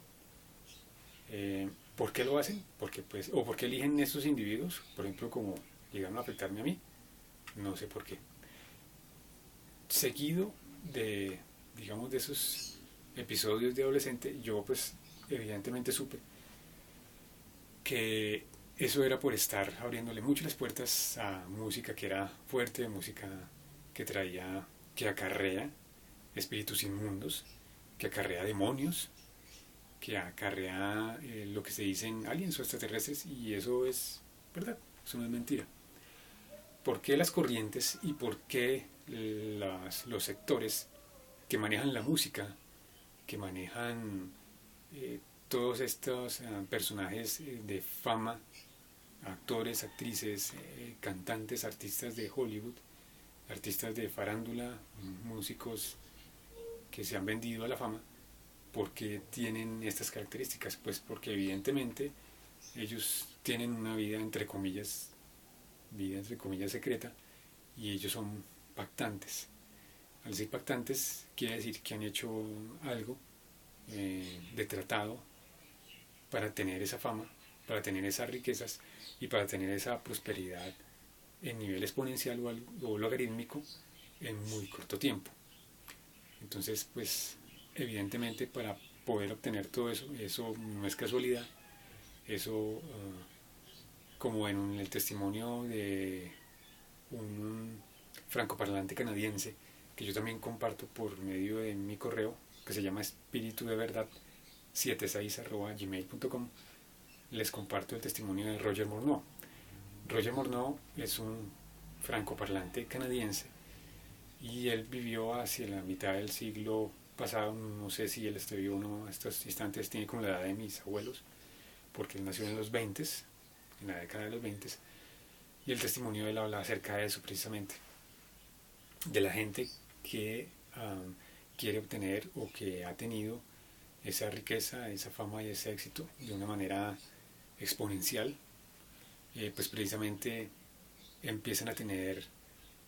¿Por qué lo hacen? Porque, pues, o por qué eligen estos individuos, por ejemplo, como llegaron a afectarme a mí, no sé por qué. Seguido de, digamos, de esos episodios de adolescente, yo pues evidentemente supe que eso era por estar abriéndole mucho las puertas a música que era fuerte, música que traía, que acarrea espíritus inmundos, que acarrea demonios, que acarrea lo que se dicen aliens o extraterrestres, y eso es verdad, eso no es mentira. ¿Por qué las corrientes y por qué los sectores que manejan la música, que manejan todos estos personajes de fama, actores, actrices, cantantes, artistas de Hollywood, artistas de farándula, músicos que se han vendido a la fama, porque tienen estas características? Pues porque evidentemente ellos tienen una vida entre comillas secreta, y ellos son pactantes. Al ser pactantes quiere decir que han hecho algo de tratado para tener esa fama, para tener esas riquezas y para tener esa prosperidad en nivel exponencial o logarítmico en muy corto tiempo. Entonces, pues evidentemente para poder obtener todo eso, eso no es casualidad. Eso, como en el testimonio de un francoparlante canadiense, que yo también comparto por medio de mi correo, que se llama espíritu de verdad 76@gmail.com, les comparto el testimonio de Roger Morneau. Roger Morneau es un francoparlante canadiense, y él vivió hacia la mitad del siglo pasado. No sé si él está vivo o no a estos instantes, tiene como la edad de mis abuelos, porque él nació en los 20, en la década de los 20, y el testimonio de él habla acerca de eso precisamente, de la gente que quiere obtener o que ha tenido esa riqueza, esa fama y ese éxito de una manera exponencial. Pues precisamente empiezan a tener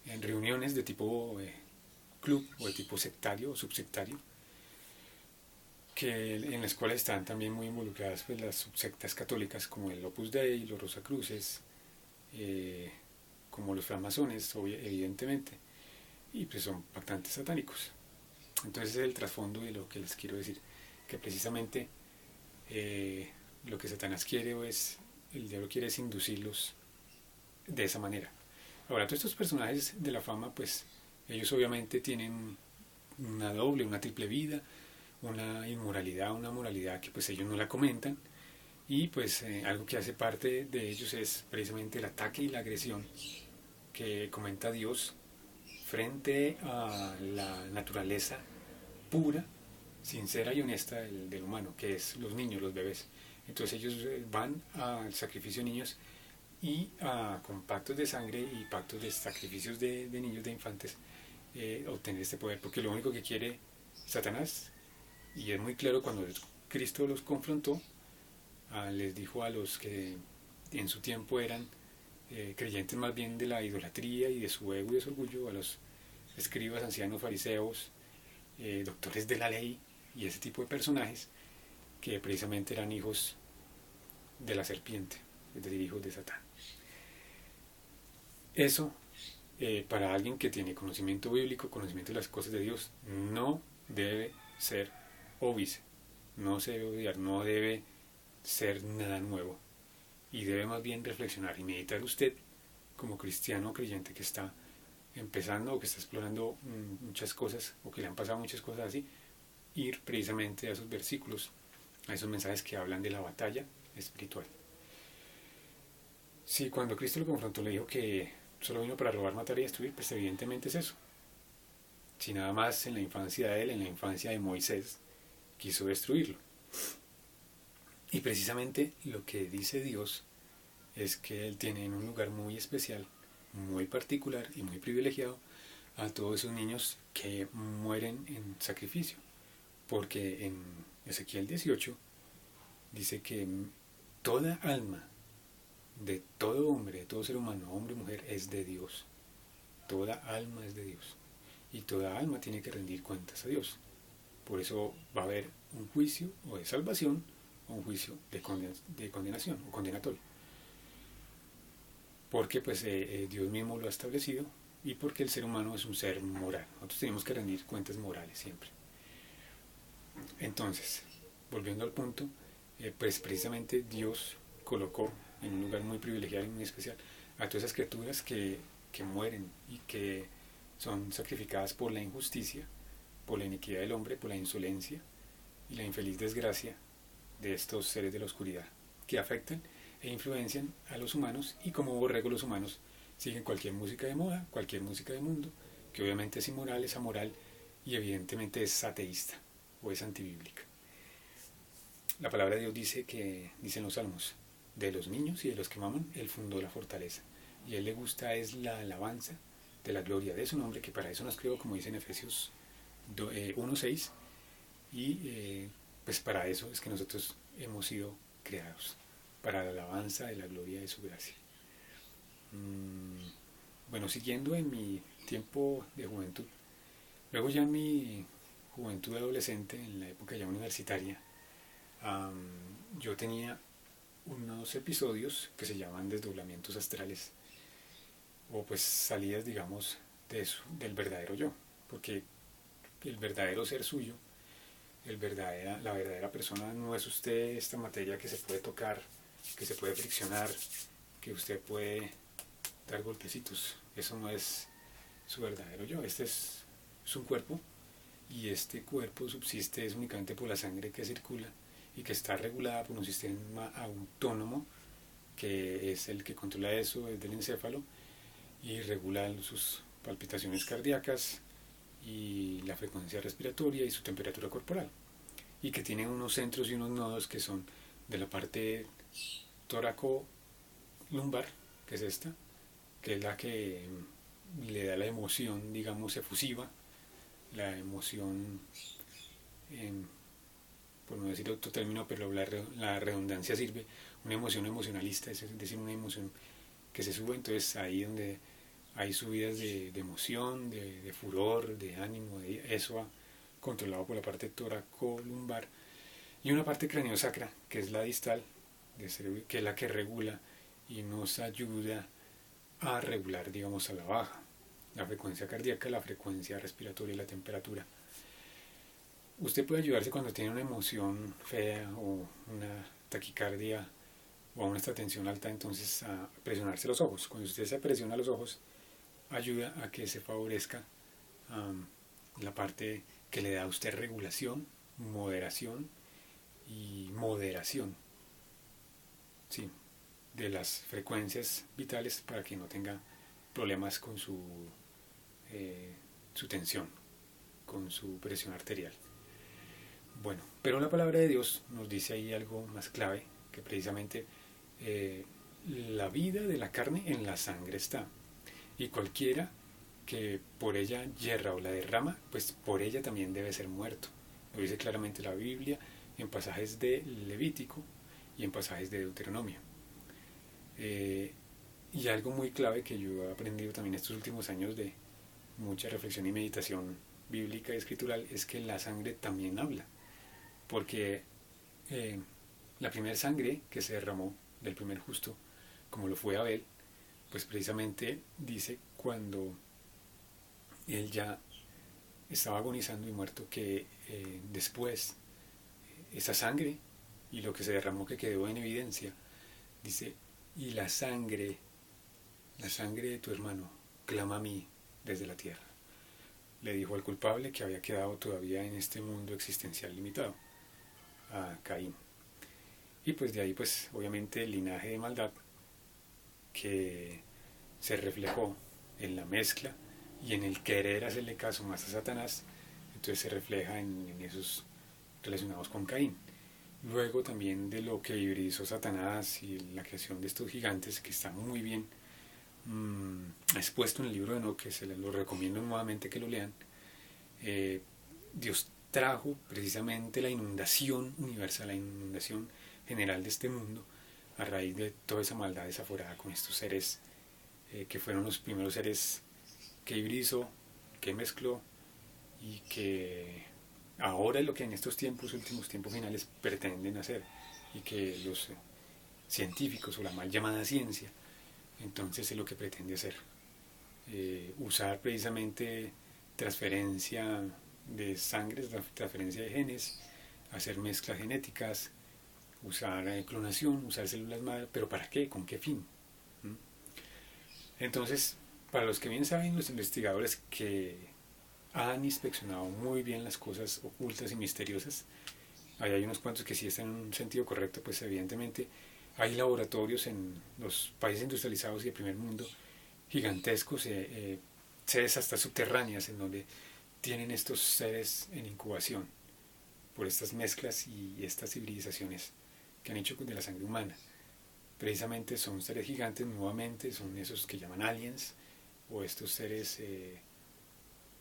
en reuniones de tipo club o de tipo sectario o subsectario, en las cuales están también muy involucradas pues las subsectas católicas como el Opus Dei, los Rosacruces, como los francmasones, evidentemente, y pues son pactantes satánicos. Entonces es el trasfondo de lo que les quiero decir, que precisamente lo que Satanás quiere, o es el diablo quiere, es inducirlos de esa manera. Ahora, todos estos personajes de la fama, pues ellos obviamente tienen una doble, una triple vida, una inmoralidad, una moralidad que pues ellos no la comentan, y pues algo que hace parte de ellos es precisamente el ataque y la agresión que comenta Dios frente a la naturaleza pura, sincera y honesta del humano, que es los niños, los bebés. Entonces ellos van al sacrificio de niños y con pactos de sangre y pactos de sacrificios de niños, de infantes, obtener este poder, porque lo único que quiere Satanás, y es muy claro cuando Cristo los confrontó, les dijo a los que en su tiempo eran creyentes más bien de la idolatría y de su ego y de su orgullo, a los escribas, ancianos, fariseos, doctores de la ley y ese tipo de personajes, que precisamente eran hijos de la serpiente, es decir, hijos de Satán. Eso, para alguien que tiene conocimiento bíblico, conocimiento de las cosas de Dios, no debe ser óbice, no se debe odiar, no debe ser nada nuevo, y debe más bien reflexionar y meditar usted como cristiano o creyente que está empezando o que está explorando muchas cosas, o que le han pasado muchas cosas así, ir precisamente a esos versículos, a esos mensajes que hablan de la batalla espiritual. Si cuando Cristo lo confrontó le dijo que solo vino para robar, matar y destruir, pues evidentemente es eso. si nada más en la infancia de él, en la infancia de Moisés, quiso destruirlo. Y precisamente lo que dice Dios es que Él tiene en un lugar muy especial, muy particular y muy privilegiado a todos esos niños que mueren en sacrificio. Porque en Ezequiel 18 dice que toda alma de todo hombre, de todo ser humano, hombre o mujer, es de Dios. Toda alma es de Dios. Y toda alma tiene que rendir cuentas a Dios. Por eso va a haber un juicio o de salvación o un juicio de condenación o condenatorio. Porque pues Dios mismo lo ha establecido y porque el ser humano es un ser moral. Nosotros tenemos que rendir cuentas morales siempre. Entonces, volviendo al punto, pues precisamente Dios colocó en un lugar muy privilegiado y muy especial a todas esas criaturas que mueren y que son sacrificadas por la injusticia, por la iniquidad del hombre, por la insolencia y la infeliz desgracia de estos seres de la oscuridad que afectan e influencian a los humanos, y como borrego los humanos siguen cualquier música de moda, cualquier música del mundo, que obviamente es inmoral, es amoral y evidentemente es ateísta o es antibíblica. La palabra de Dios dice que, dicen los salmos, de los niños y de los que maman, Él fundó la fortaleza. Y a Él le gusta es la alabanza de la gloria de su nombre, que para eso nos creó, como dice en Efesios 1:6, y pues para eso es que nosotros hemos sido creados, para la alabanza de la gloria de su gracia. Bueno, siguiendo en mi tiempo de juventud, luego ya en mi juventud adolescente, en la época ya universitaria, yo tenía unos episodios que se llaman desdoblamientos astrales, o pues salidas, digamos, del verdadero yo, porque el verdadero ser suyo, la verdadera persona no es usted, esta materia que se puede tocar, que se puede friccionar, que usted puede dar golpecitos. Eso no es su verdadero yo. Este es un cuerpo, y este cuerpo subsiste es únicamente por la sangre que circula y que está regulada por un sistema autónomo que es el que controla eso, es del encéfalo, y regula sus palpitaciones cardíacas y la frecuencia respiratoria y su temperatura corporal, y que tiene unos centros y unos nodos que son de la parte tóraco-lumbar, que es esta, que es la que le da la emoción, digamos, efusiva, la emoción, por no decir otro término, pero la redundancia sirve, una emoción emocionalista, es decir, una emoción que se sube. Entonces ahí donde hay subidas de emoción, de furor, de ánimo, eso controlado por la parte tóraco-lumbar, y una parte craniosacra, que es la distal, que es la que regula y nos ayuda a regular, digamos, a la baja la frecuencia cardíaca, la frecuencia respiratoria y la temperatura. Usted puede ayudarse cuando tiene una emoción fea o una taquicardia o una tensión alta, entonces a presionarse los ojos. Cuando usted se presiona los ojos, ayuda a que se favorezca la parte que le da a usted regulación, moderación y moderación, sí, de las frecuencias vitales, para que no tenga problemas con su tensión, con su presión arterial. Bueno, pero la palabra de Dios nos dice ahí algo más clave, que precisamente la vida de la carne en la sangre está, y cualquiera que por ella yerra o la derrama, pues por ella también debe ser muerto. Lo dice claramente la Biblia en pasajes de Levítico y en pasajes de Deuteronomio. Y algo muy clave que yo he aprendido también estos últimos años de mucha reflexión y meditación bíblica y escritural es que la sangre también habla, porque la primera sangre que se derramó del primer justo, como lo fue Abel, pues precisamente dice cuando él ya estaba agonizando y muerto, que después esa sangre y lo que se derramó, que quedó en evidencia, dice, y la sangre de tu hermano clama a mí desde la tierra. Le dijo al culpable que había quedado todavía en este mundo existencial limitado, a Caín. Y pues de ahí, pues obviamente el linaje de maldad que se reflejó en la mezcla y en el querer hacerle caso más a Satanás, entonces se refleja en esos relacionados con Caín. Luego también de lo que hibridizó Satanás y la creación de estos gigantes, que está muy bien expuesto en el libro de Enoc, que se lo recomiendo nuevamente que lo lean. Dios trajo precisamente la inundación universal, la inundación general de este mundo, a raíz de toda esa maldad desaforada con estos seres que fueron los primeros seres que hibridizó, que mezcló y que ahora es lo que en estos tiempos, últimos tiempos finales, pretenden hacer, y que los científicos o la mal llamada ciencia entonces es lo que pretende hacer. Usar precisamente transferencia de sangre, transferencia de genes, hacer mezclas genéticas, usar clonación, usar células madre, pero ¿para qué? ¿Con qué fin? Entonces, para los que bien saben, los investigadores que han inspeccionado muy bien las cosas ocultas y misteriosas, ahí hay unos cuantos que sí están en un sentido correcto, pues evidentemente hay laboratorios en los países industrializados y de primer mundo gigantescos, sedes hasta subterráneas en donde tienen estos seres en incubación por estas mezclas y estas civilizaciones que han hecho de la sangre humana. Precisamente son seres gigantes, nuevamente son esos que llaman aliens, o estos seres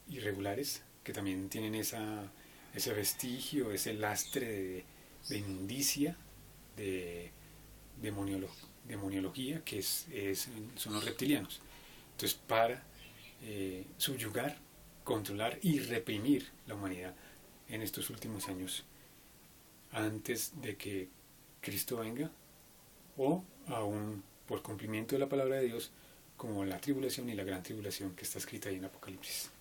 irregulares que también tienen ese vestigio, ese lastre de inmundicia, de demoniología, que son los reptilianos. Entonces, para subyugar, controlar y reprimir la humanidad en estos últimos años, antes de que Cristo venga, o aún por cumplimiento de la palabra de Dios, como la tribulación y la gran tribulación que está escrita ahí en Apocalipsis.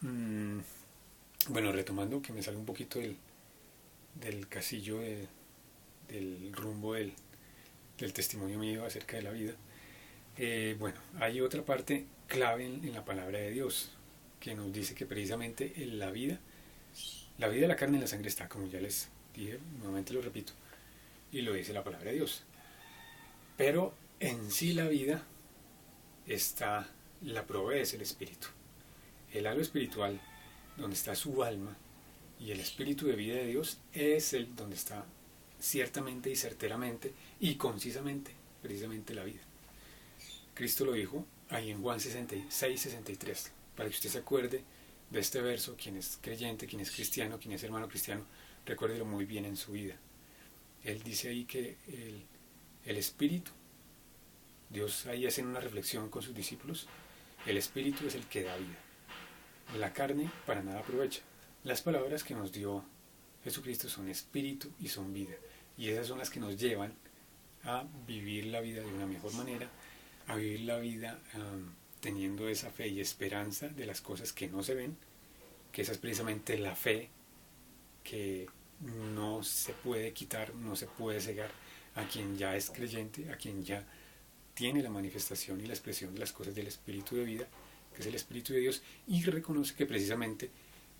Bueno, retomando, que me salga un poquito del casillo del rumbo del testimonio mío acerca de la vida. Bueno, hay otra parte clave en la palabra de Dios que nos dice que precisamente en la vida de la carne en la sangre está, como ya les dije, nuevamente lo repito, y lo dice la palabra de Dios. Pero en sí la vida la provee es el espíritu. El halo espiritual, donde está su alma, y el espíritu de vida de Dios es el donde está ciertamente y certeramente y concisamente precisamente la vida. Cristo lo dijo ahí en Juan 66-63, para que usted se acuerde de este verso. Quien es creyente, quien es cristiano, quien es hermano cristiano, recuérdelo muy bien en su vida. Él dice ahí que el espíritu, Dios ahí hace una reflexión con sus discípulos, el espíritu es el que da vida, la carne para nada aprovecha. Las palabras que nos dio Jesucristo son espíritu y son vida, y esas son las que nos llevan a vivir la vida de una mejor manera, a vivir la vida teniendo esa fe y esperanza de las cosas que no se ven, que esa es precisamente la fe que no se puede quitar, no se puede cegar a quien ya es creyente, a quien ya tiene la manifestación y la expresión de las cosas del espíritu de vida, que es el espíritu de Dios, y reconoce que precisamente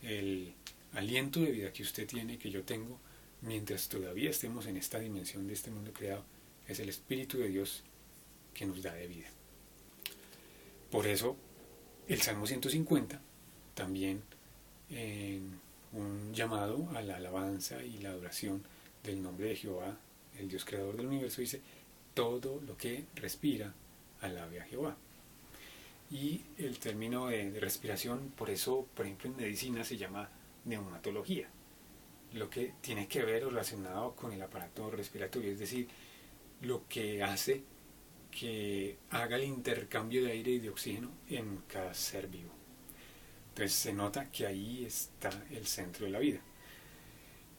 el aliento de vida que usted tiene y que yo tengo, mientras todavía estemos en esta dimensión de este mundo creado, es el espíritu de Dios que nos da de vida. Por eso el Salmo 150 también en un llamado a la alabanza y la adoración del nombre de Jehová, el Dios creador del universo, dice: todo lo que respira alabe a Jehová. Y el término de respiración, por eso, por ejemplo, en medicina se llama neumatología, lo que tiene que ver o relacionado con el aparato respiratorio, es decir, lo que hace que haga el intercambio de aire y de oxígeno en cada ser vivo. Entonces se nota que ahí está el centro de la vida.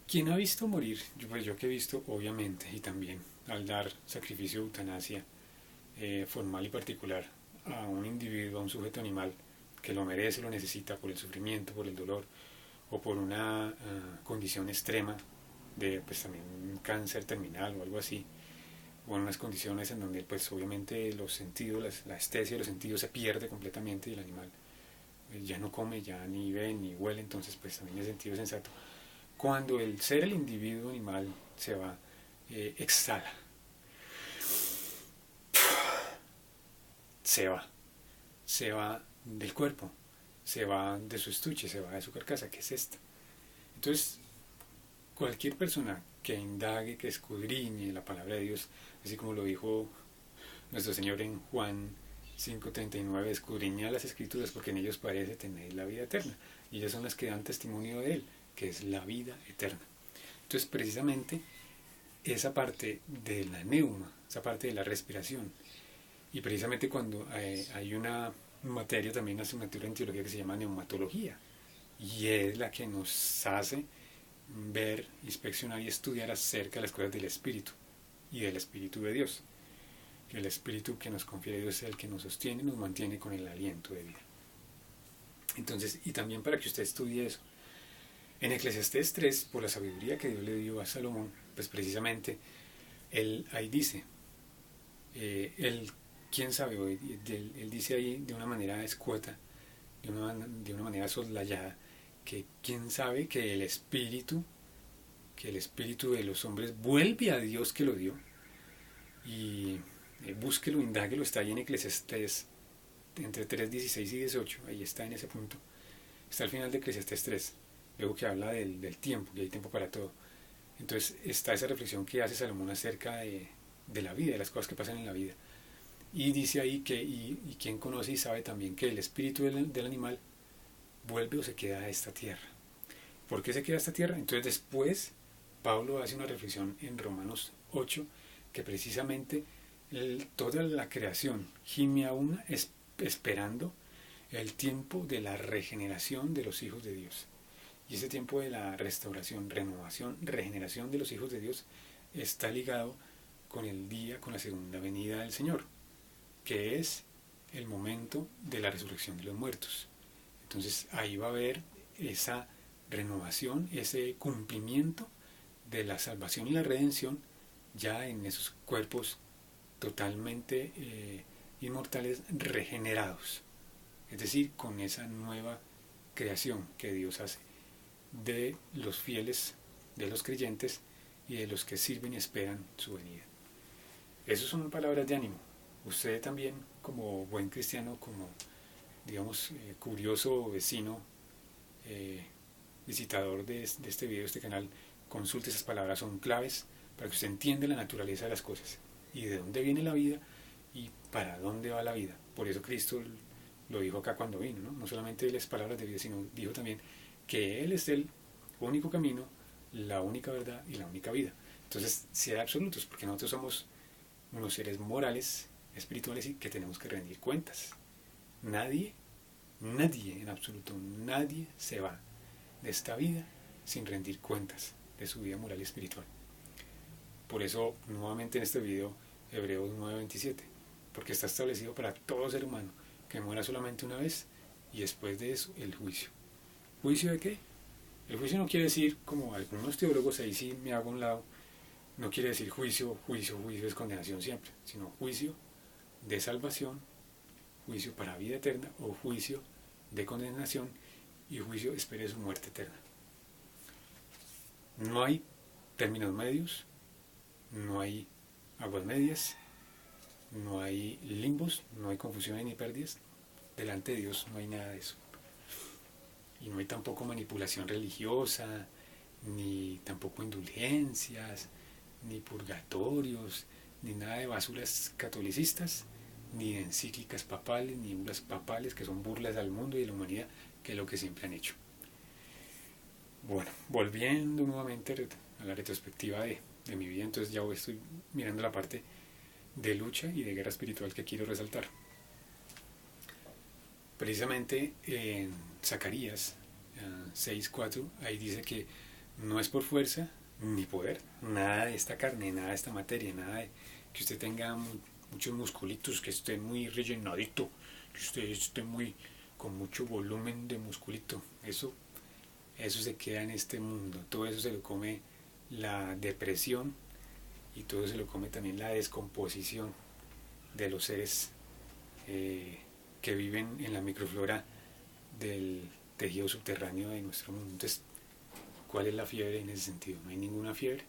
¿Quién ha visto morir? Yo que he visto, obviamente, y también al dar sacrificio de eutanasia formal y particular a un individuo, a un sujeto animal que lo merece, lo necesita por el sufrimiento, por el dolor o por una condición extrema de pues también un cáncer terminal o algo así, o en unas condiciones en donde pues obviamente los sentidos, la estesia de los sentidos se pierde completamente y el animal ya no come, ya ni ve ni huele, entonces pues también es sentido sensato. Cuando el individuo animal se va, exhala, se va del cuerpo, se va de su estuche, se va de su carcasa, que es esta. Entonces, cualquier persona que indague, que escudriñe la palabra de Dios, así como lo dijo nuestro Señor en Juan 5:39, escudriña las Escrituras porque en ellos parece tener la vida eterna, y ellas son las que dan testimonio de Él, que es la vida eterna. Entonces, precisamente, esa parte de la neuma, esa parte de la respiración, y precisamente cuando hay una materia, también una asignatura en teología que se llama neumatología, y es la que nos hace ver, inspeccionar y estudiar acerca de las cosas del Espíritu y del Espíritu de Dios. Que el Espíritu que nos confiere Dios es el que nos sostiene y nos mantiene con el aliento de vida. Entonces, y también para que usted estudie eso, en Eclesiastés 3, por la sabiduría que Dios le dio a Salomón, pues precisamente él ahí dice, quién sabe, él dice ahí de una manera escueta, de una manera soslayada, que quién sabe que el espíritu de los hombres vuelve a Dios que lo dio, y búsquelo, indáguelo, está ahí en Eclesiastés entre 3:16 y 18, ahí está en ese punto, está al final de Eclesiastés 3, luego que habla del tiempo, que hay tiempo para todo. Entonces está esa reflexión que hace Salomón acerca de la vida, de las cosas que pasan en la vida, y dice ahí que y quien conoce y sabe también que el espíritu del animal vuelve o se queda a esta tierra. ¿Por qué se queda a esta tierra? Entonces después Pablo hace una reflexión en Romanos 8, que precisamente toda la creación gime aún esperando el tiempo de la regeneración de los hijos de Dios. Y ese tiempo de la restauración, renovación, regeneración de los hijos de Dios está ligado con el día, con la segunda venida del Señor, que es el momento de la resurrección de los muertos. Entonces ahí va a haber esa renovación, ese cumplimiento de la salvación y la redención ya en esos cuerpos totalmente inmortales, regenerados, es decir, con esa nueva creación que Dios hace de los fieles, de los creyentes y de los que sirven y esperan su venida. Esas son palabras de ánimo. Usted también, como buen cristiano, como digamos curioso vecino, visitador de este video, de este canal, consulte esas palabras, son claves para que usted entienda la naturaleza de las cosas y de dónde viene la vida y para dónde va la vida. Por eso Cristo lo dijo acá cuando vino, no solamente las palabras de vida, sino dijo también que Él es el único camino, la única verdad y la única vida. Entonces, sea absolutos, porque nosotros somos unos seres morales, espirituales, y que tenemos que rendir cuentas. Nadie, en absoluto, nadie se va de esta vida sin rendir cuentas de su vida moral y espiritual. Por eso, nuevamente en este video, Hebreos 9:27, porque está establecido para todo ser humano que muera solamente una vez y después de eso el juicio. ¿Juicio de qué? El juicio no quiere decir, como algunos teólogos, ahí sí me hago a un lado, no quiere decir juicio es condenación siempre, sino juicio de salvación, juicio para vida eterna o juicio de condenación y juicio espere su muerte eterna. No hay términos medios, no hay aguas medias, no hay limbos, no hay confusiones ni pérdidas. Delante de Dios no hay nada de eso. Y no hay tampoco manipulación religiosa, ni tampoco indulgencias, ni purgatorios, ni nada de basuras catolicistas, ni de encíclicas papales, ni bulas papales que son burlas al mundo y a la humanidad, que es lo que siempre han hecho. Bueno, volviendo nuevamente a la retrospectiva de mi vida, entonces ya estoy mirando la parte de lucha y de guerra espiritual que quiero resaltar. Precisamente en Zacarías 6:4, ahí dice que no es por fuerza ni poder, nada de esta carne, nada de esta materia, nada de que usted tenga muchos musculitos, que esté muy rellenadito, que usted esté con mucho volumen de musculito. Eso se queda en este mundo, todo eso se lo come la depresión y todo se lo come también la descomposición de los seres que viven en la microflora del tejido subterráneo de nuestro mundo. Entonces, ¿cuál es la fiebre en ese sentido? No hay ninguna fiebre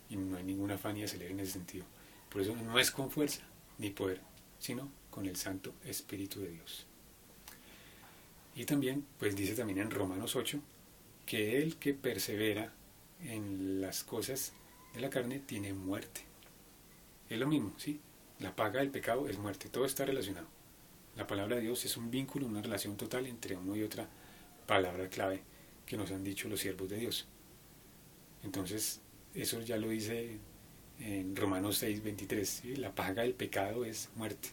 y no hay ningún afán y acelera en ese sentido. Por eso no es con fuerza ni poder, sino con el Santo Espíritu de Dios. Y también, pues dice también en Romanos 8, que el que persevera en las cosas de la carne tiene muerte. Es lo mismo, ¿sí? La paga del pecado es muerte, todo está relacionado. La palabra de Dios es un vínculo, una relación total entre uno y otra palabra clave que nos han dicho los siervos de Dios. Entonces, eso ya lo dice en Romanos 6:23, ¿sí? La paga del pecado es muerte.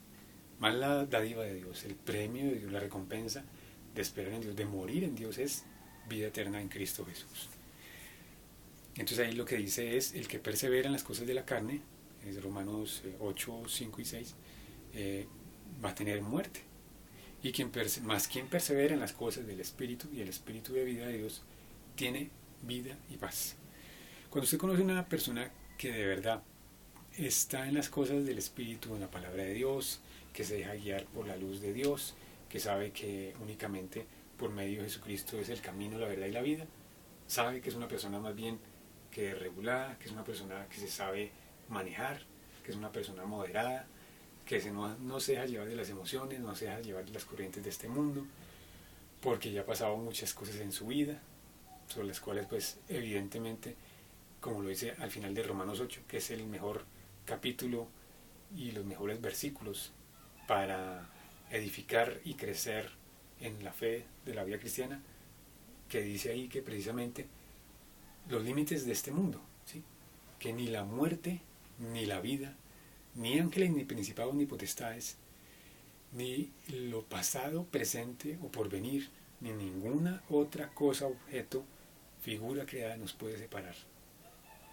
Más la dádiva de Dios, el premio de Dios, la recompensa de esperar en Dios, de morir en Dios, es vida eterna en Cristo Jesús. Entonces ahí lo que dice es, el que persevera en las cosas de la carne, es Romanos 8, 5 y 6, va a tener muerte. Y quien persevera en las cosas del Espíritu, y el Espíritu de vida de Dios, tiene vida y paz. Cuando usted conoce a una persona que de verdad está en las cosas del Espíritu, en la palabra de Dios, que se deja guiar por la luz de Dios, que sabe que únicamente por medio de Jesucristo es el camino, la verdad y la vida, sabe que es una persona más bien que regulada, que es una persona que se sabe manejar, que es una persona moderada, que no se deja llevar de las emociones, no se deja llevar de las corrientes de este mundo, porque ya ha pasado muchas cosas en su vida, sobre las cuales pues evidentemente, como lo dice al final de Romanos 8, que es el mejor capítulo y los mejores versículos para edificar y crecer en la fe de la vida cristiana, que dice ahí que precisamente los límites de este mundo, ¿sí? Que ni la muerte, ni la vida, ni ángeles, ni principados, ni potestades, ni lo pasado, presente o porvenir, ni ninguna otra cosa, objeto, figura creada nos puede separar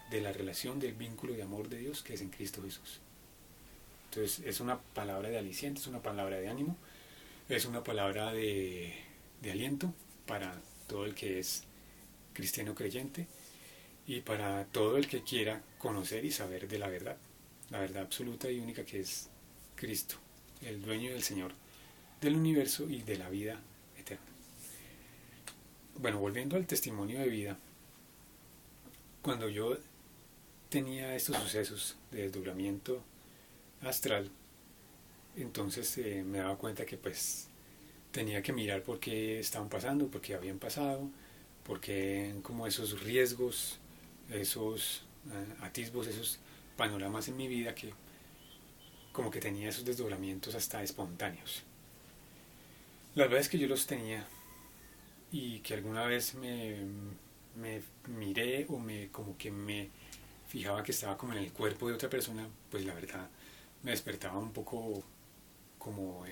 de la relación, del vínculo de amor de Dios que es en Cristo Jesús. Entonces es una palabra de aliciente, es una palabra de ánimo, es una palabra de aliento para todo el que es cristiano creyente y para todo el que quiera conocer y saber de la verdad absoluta y única que es Cristo, el dueño del Señor del universo y de la vida eterna. Bueno, volviendo al testimonio de vida, cuando yo tenía estos sucesos de desdoblamiento astral, entonces me daba cuenta que pues tenía que mirar por qué estaban pasando, por qué habían pasado, por qué como esos riesgos, esos atisbos, esos panoramas en mi vida que como que tenía esos desdoblamientos hasta espontáneos. Las veces que yo los tenía y que alguna vez me miré o como que me fijaba que estaba como en el cuerpo de otra persona, pues la verdad me despertaba un poco como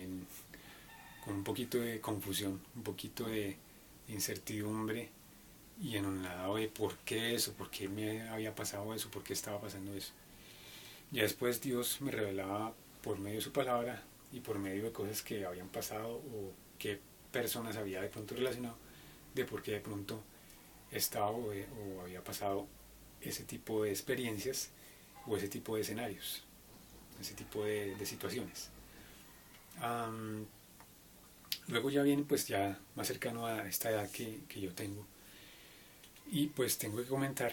con un poquito de confusión, un poquito de incertidumbre y en un lado de por qué eso, por qué me había pasado eso, por qué estaba pasando eso. Ya después Dios me revelaba por medio de su palabra y por medio de cosas que habían pasado o qué personas había de pronto relacionado, de por qué de pronto estaba o había pasado ese tipo de experiencias o ese tipo de escenarios, ese tipo de situaciones. Luego ya viene pues ya más cercano a esta edad que yo tengo y pues tengo que comentar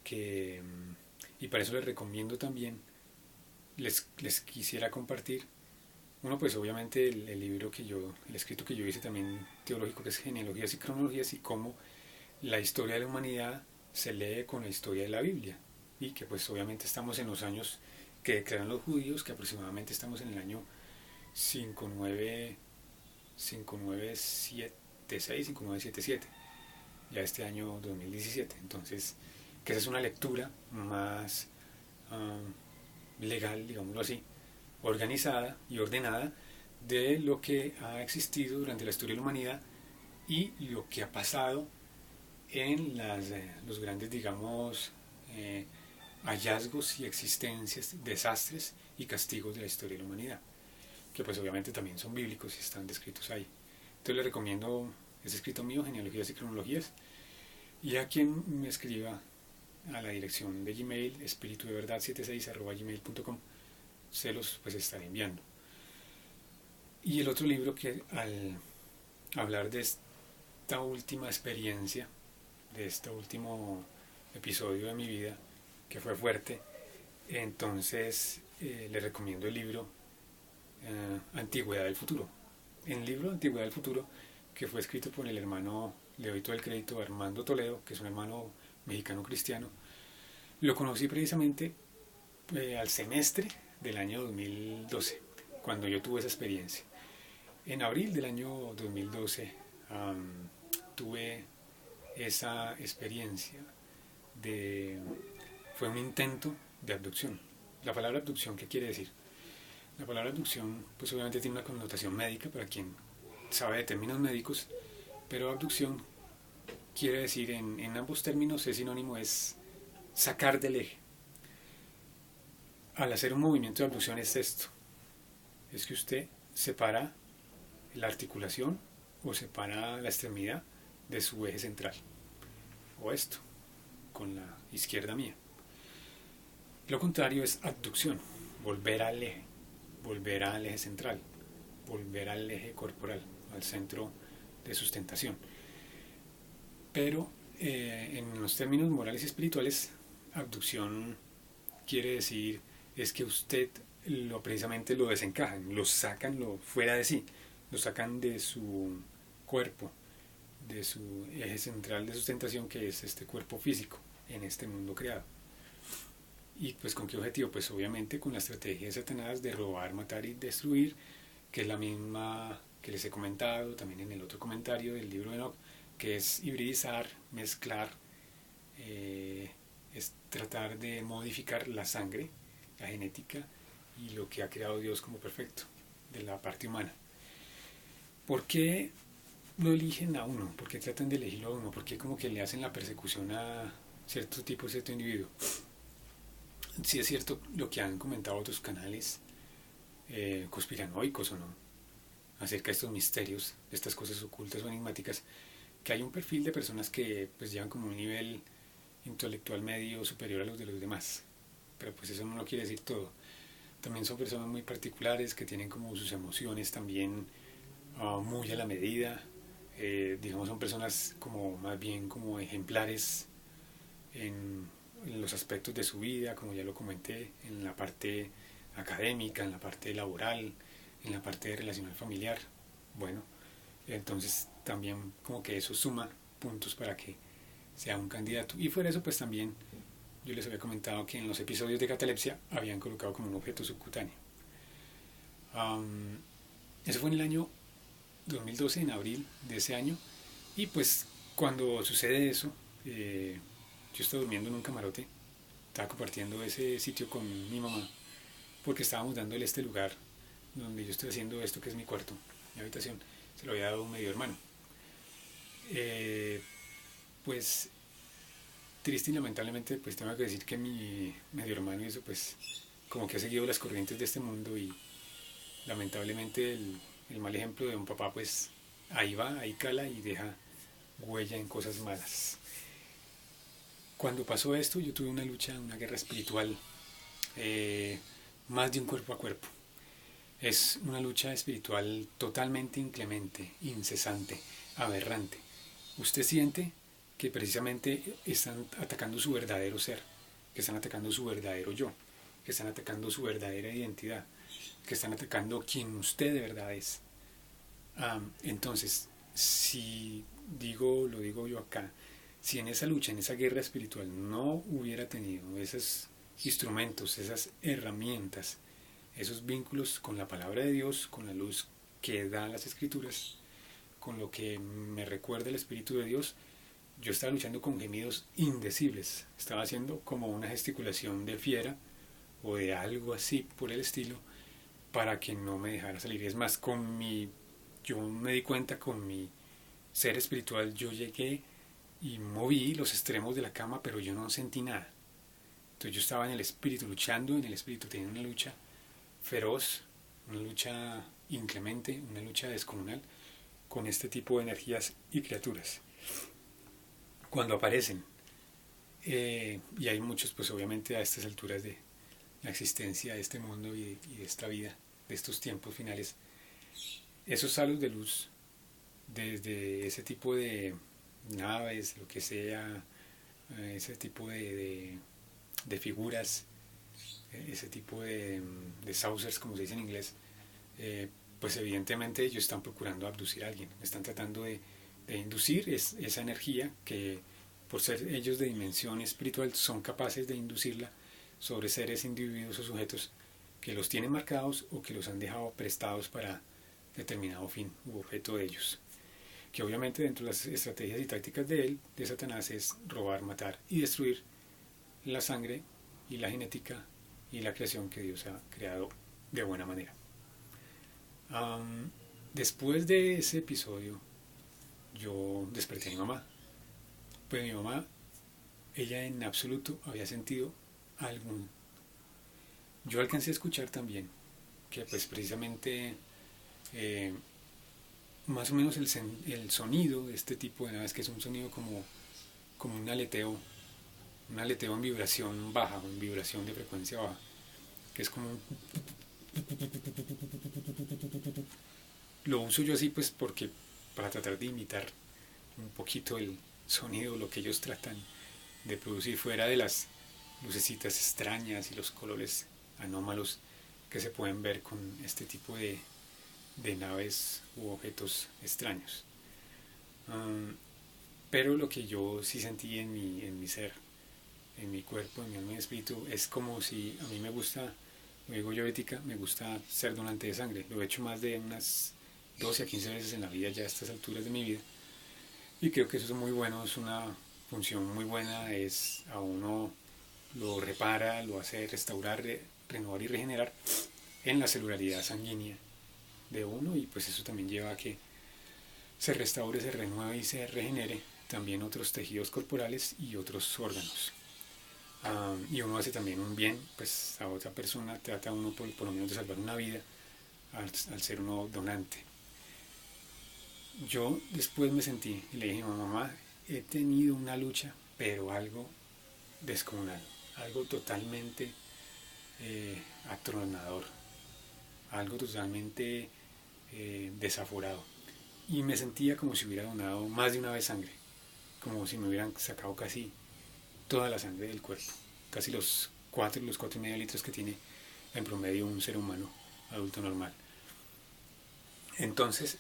que, y para eso les recomiendo también, les quisiera compartir uno, pues obviamente el libro el escrito que yo hice también teológico, que es Genealogías y Cronologías, y cómo la historia de la humanidad se lee con la historia de la Biblia, y que pues obviamente estamos en los años que declaran los judíos, que aproximadamente estamos en el año 5976, ya este año 2017. Entonces, que esa es una lectura más legal, digámoslo así, organizada y ordenada de lo que ha existido durante la historia de la humanidad y lo que ha pasado en los grandes, digamos, hallazgos y existencias, desastres y castigos de la historia de la humanidad, que pues obviamente también son bíblicos y están descritos ahí. Entonces les recomiendo ese escrito mío, Genealogías y Cronologías, y a quien me escriba a la dirección de Gmail, espiritudeverdad76@gmail.com, se los pues estaré enviando. Y el otro libro, que al hablar de esta última experiencia, de este último episodio de mi vida que fue fuerte, entonces le recomiendo el libro Antigüedad del Futuro. En el libro Antigüedad del Futuro, que fue escrito por el hermano, le doy todo el crédito, Armando Toledo, que es un hermano mexicano cristiano. Lo conocí precisamente al semestre del año 2012, cuando yo tuve esa experiencia. En abril del año 2012 tuve esa experiencia fue un intento de abducción. La palabra abducción, ¿qué quiere decir? La palabra abducción, pues obviamente tiene una connotación médica para quien sabe de términos médicos, pero abducción quiere decir en ambos términos es sinónimo, es sacar del eje. Al hacer un movimiento de abducción es esto, es que usted separa la articulación o separa la extremidad de su eje central, o esto, con la izquierda mía. Lo contrario es abducción, volver al eje central, volver al eje corporal, al centro de sustentación. Pero en los términos morales y espirituales, abducción quiere decir es que usted precisamente lo desencajan, lo sacan fuera de sí, lo sacan de su cuerpo, de su eje central de sustentación, que es este cuerpo físico en este mundo creado. ¿Y pues con qué objetivo? Pues obviamente con la estrategia de Satanás de robar, matar y destruir, que es la misma que les he comentado también en el otro comentario del libro de Enoch, que es hibridizar, mezclar, es tratar de modificar la sangre, la genética y lo que ha creado Dios como perfecto de la parte humana. ¿Por qué lo eligen a uno? ¿Por qué tratan de elegirlo a uno? ¿Por qué como que le hacen la persecución a cierto tipo, cierto individuo? Sí es cierto lo que han comentado otros canales conspiranoicos o no, acerca de estos misterios, de estas cosas ocultas o enigmáticas, que hay un perfil de personas que pues llevan como un nivel intelectual medio superior a los de los demás, pero pues eso no lo quiere decir todo. También son personas muy particulares que tienen como sus emociones también muy a la medida, digamos son personas como más bien como ejemplares en los aspectos de su vida, como ya lo comenté, en la parte académica, en la parte laboral, en la parte relacional familiar. Bueno, entonces también como que eso suma puntos para que sea un candidato. Y fuera eso, pues también yo les había comentado que en los episodios de catalepsia habían colocado como un objeto subcutáneo. Eso fue en el año 2012, en abril de ese año, y pues cuando sucede eso, yo estaba durmiendo en un camarote, estaba compartiendo ese sitio con mi mamá, porque estábamos dándole este lugar donde yo estoy haciendo esto que es mi cuarto, mi habitación, se lo había dado un medio hermano. Pues triste y lamentablemente pues tengo que decir que mi medio hermano y eso pues como que ha seguido las corrientes de este mundo, y lamentablemente el mal ejemplo de un papá pues ahí va, ahí cala y deja huella en cosas malas. Cuando pasó esto yo tuve una lucha, una guerra espiritual, más de un cuerpo a cuerpo. Es una lucha espiritual totalmente inclemente, incesante, aberrante. Usted siente que precisamente están atacando su verdadero ser, que están atacando su verdadero yo, que están atacando su verdadera identidad, que están atacando quien usted de verdad es. Entonces, si lo digo yo acá, si en esa lucha, en esa guerra espiritual no hubiera tenido esos instrumentos, esas herramientas, esos vínculos con la palabra de Dios, con la luz que dan las escrituras, con lo que me recuerda el Espíritu de Dios, yo estaba luchando con gemidos indecibles, estaba haciendo como una gesticulación de fiera o de algo así por el estilo para que no me dejara salir. Es más, yo me di cuenta con mi ser espiritual, yo llegué y moví los extremos de la cama, pero yo no sentí nada. Entonces yo estaba en el espíritu, luchando en el espíritu, teniendo una lucha feroz, una lucha inclemente, una lucha descomunal con este tipo de energías y criaturas. Cuando aparecen, y hay muchos pues obviamente a estas alturas de la existencia de este mundo y de esta vida, de estos tiempos finales, esos halos de luz desde ese tipo de naves, lo que sea, ese tipo de figuras, ese tipo de saucers, como se dice en inglés, pues evidentemente ellos están procurando abducir a alguien, están tratando de inducir esa energía que por ser ellos de dimensión espiritual son capaces de inducirla sobre seres, individuos o sujetos que los tienen marcados o que los han dejado prestados para determinado fin u objeto de ellos. Que obviamente dentro de las estrategias y tácticas de Satanás, es robar, matar y destruir la sangre y la genética y la creación que Dios ha creado de buena manera. Después de ese episodio, yo desperté a mi mamá. Pues mi mamá, ella en absoluto había sentido algún. Yo alcancé a escuchar también que pues precisamente más o menos el sonido de este tipo de naves, que es un sonido como un aleteo en vibración baja, en vibración de frecuencia baja, que es como un. Lo uso yo así pues porque para tratar de imitar un poquito el sonido, lo que ellos tratan de producir fuera de las lucecitas extrañas y los colores anómalos que se pueden ver con este tipo de naves u objetos extraños. Pero lo que yo sí sentí en mi ser, en mi cuerpo, en mi alma y espíritu, es como si a mí me gusta, lo digo yo, ética, me gusta ser donante de sangre. Lo he hecho más de unas 12 a 15 veces en la vida ya a estas alturas de mi vida. Y creo que eso es muy bueno, es una función muy buena, es a uno lo repara, lo hace restaurar, renovar y regenerar en la celularidad sanguínea de uno, y pues eso también lleva a que se restaure, se renueve y se regenere también otros tejidos corporales y otros órganos. Y uno hace también un bien pues a otra persona, trata uno por lo menos de salvar una vida al ser uno donante. Yo después me sentí y le dije: mamá, he tenido una lucha, pero algo descomunal, algo totalmente atronador, algo totalmente desaforado. Y me sentía como si hubiera donado más de una vez sangre, como si me hubieran sacado casi toda la sangre del cuerpo, casi los 4,5 litros que tiene en promedio un ser humano adulto normal. Entonces,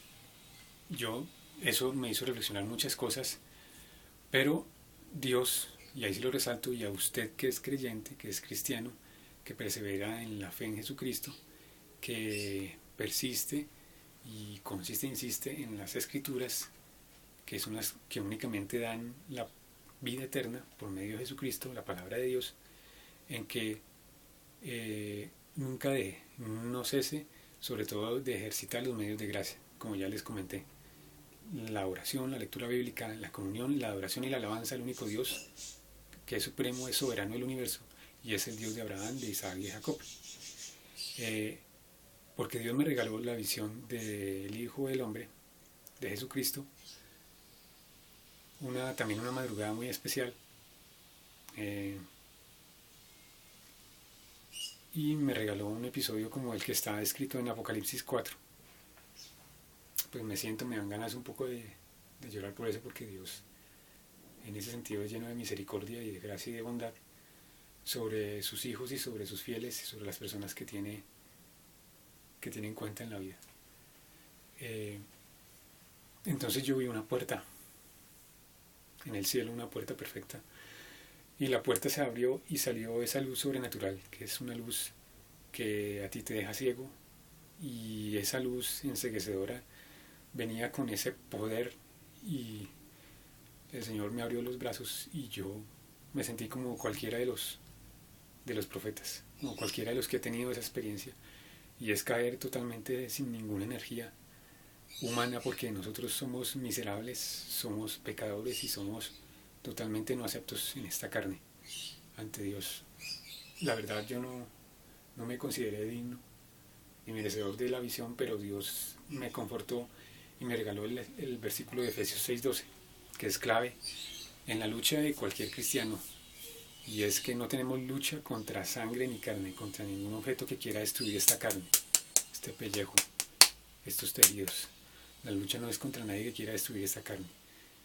eso me hizo reflexionar muchas cosas, pero Dios, y ahí sí lo resalto, y a usted que es creyente, que es cristiano, que persevera en la fe en Jesucristo, que persiste y insiste en las Escrituras, que son las que únicamente dan la vida eterna por medio de Jesucristo, la palabra de Dios, en que nunca deje, no cese, sobre todo de ejercitar los medios de gracia, como ya les comenté: la oración, la lectura bíblica, la comunión, la adoración y la alabanza al único Dios, que es supremo, es soberano del universo, y es el Dios de Abraham, de Isaac y de Jacob. Porque Dios me regaló la visión del Hijo del Hombre, de Jesucristo, también una madrugada muy especial, y me regaló un episodio como el que está escrito en Apocalipsis 4. Pues me dan ganas un poco de llorar por eso, porque Dios en ese sentido es lleno de misericordia y de gracia y de bondad sobre sus hijos y sobre sus fieles y sobre las personas que tiene en cuenta en la vida. Entonces yo vi una puerta en el cielo, una puerta perfecta, y la puerta se abrió y salió esa luz sobrenatural, que es una luz que a ti te deja ciego, y esa luz enceguecedora venía con ese poder, y el Señor me abrió los brazos y yo me sentí como cualquiera de los profetas, como cualquiera de los que he tenido esa experiencia, y es caer totalmente sin ninguna energía humana, porque nosotros somos miserables, somos pecadores y somos totalmente no aceptos en esta carne ante Dios. La verdad, yo no me consideré digno ni merecedor de la visión, pero Dios me confortó y me regaló el versículo de Efesios 6:12, que es clave en la lucha de cualquier cristiano, y es que no tenemos lucha contra sangre ni carne, contra ningún objeto que quiera destruir esta carne, este pellejo, estos tejidos. La lucha no es contra nadie que quiera destruir esta carne,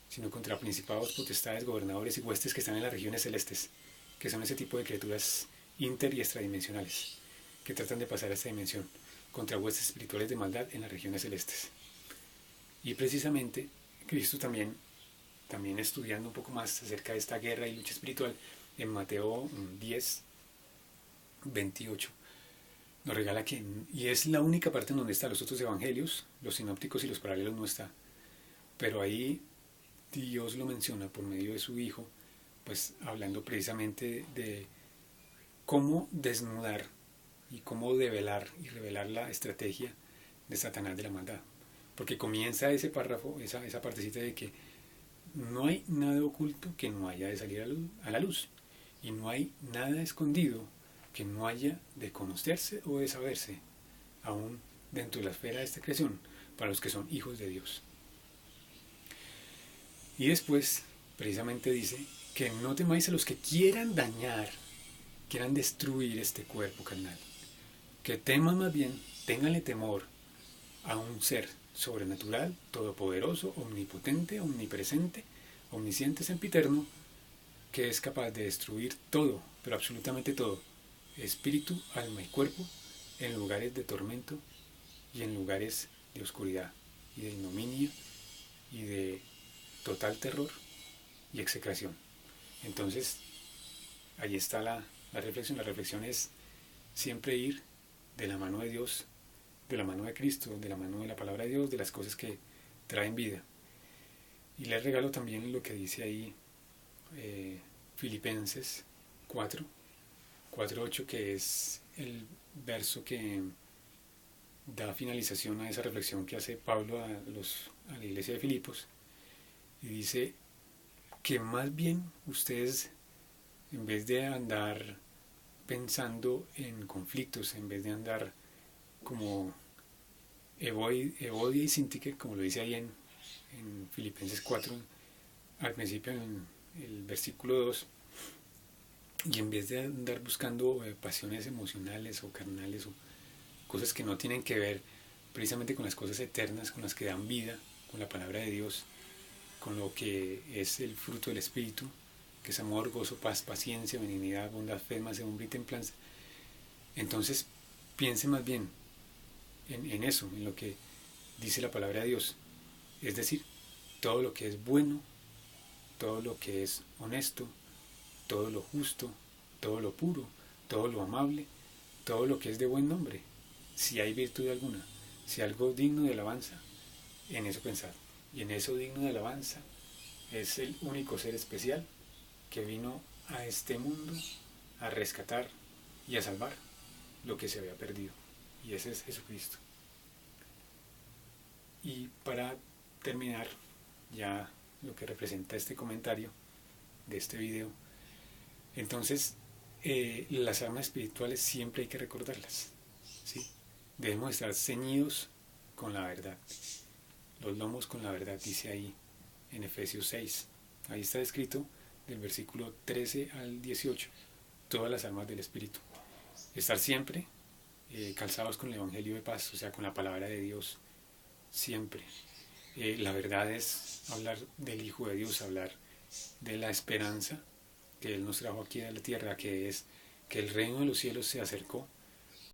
sino contra principados, potestades, gobernadores y huestes que están en las regiones celestes, que son ese tipo de criaturas inter y extradimensionales, que tratan de pasar a esta dimensión contra huestes espirituales de maldad en las regiones celestes. Y precisamente Cristo también estudiando un poco más acerca de esta guerra y lucha espiritual, en Mateo 10, 28, nos regala que, y es la única parte en donde están los otros evangelios, los sinópticos y los paralelos no está, pero ahí Dios lo menciona por medio de su Hijo, pues hablando precisamente de cómo desnudar y cómo develar y revelar la estrategia de Satanás de la maldad. Porque comienza ese párrafo, esa partecita de que no hay nada oculto que no haya de salir a la luz, y no hay nada escondido que no haya de conocerse o de saberse, aún dentro de la esfera de esta creación, para los que son hijos de Dios. Y después, precisamente dice que no temáis a los que quieran dañar, quieran destruir este cuerpo carnal, que teman más bien, ténganle temor a un ser sobrenatural, todopoderoso, omnipotente, omnipresente, omnisciente, sempiterno, que es capaz de destruir todo, pero absolutamente todo, espíritu, alma y cuerpo, en lugares de tormento y en lugares de oscuridad y de ignominia y de total terror y execración. Entonces, ahí está la reflexión. La reflexión es siempre ir de la mano de Dios, de la mano de Cristo, de la mano de la palabra de Dios, de las cosas que traen vida. Y les regalo también lo que dice ahí Filipenses 4:8, que es el verso que da finalización a esa reflexión que hace Pablo a la iglesia de Filipos, y dice que más bien ustedes, en vez de andar pensando en conflictos, en vez de andar como Evodia y Sintique, como lo dice ahí en Filipenses 4, al principio en el versículo 2, y en vez de andar buscando pasiones emocionales o carnales o cosas que no tienen que ver precisamente con las cosas eternas, con las que dan vida, con la palabra de Dios, con lo que es el fruto del Espíritu, que es amor, gozo, paz, paciencia, benignidad, bondad, fe, mansedumbre y templanza. Entonces piense más bien en eso, en lo que dice la palabra de Dios, es decir, todo lo que es bueno, todo lo que es honesto, todo lo justo, todo lo puro, todo lo amable, todo lo que es de buen nombre, si hay virtud alguna, si algo digno de alabanza, en eso pensad. Y en eso digno de alabanza es el único ser especial que vino a este mundo a rescatar y a salvar lo que se había perdido, y ese es Jesucristo. Y para terminar ya lo que representa este comentario de este video, entonces las armas espirituales siempre hay que recordarlas, ¿sí? Debemos estar ceñidos con la verdad, los lomos con la verdad, dice ahí en Efesios 6, ahí está escrito del versículo 13 al 18, todas las armas del Espíritu, estar siempre calzados con el Evangelio de paz, o sea, con la palabra de Dios, siempre. La verdad es hablar del Hijo de Dios, hablar de la esperanza que Él nos trajo aquí a la tierra, que es que el reino de los cielos se acercó,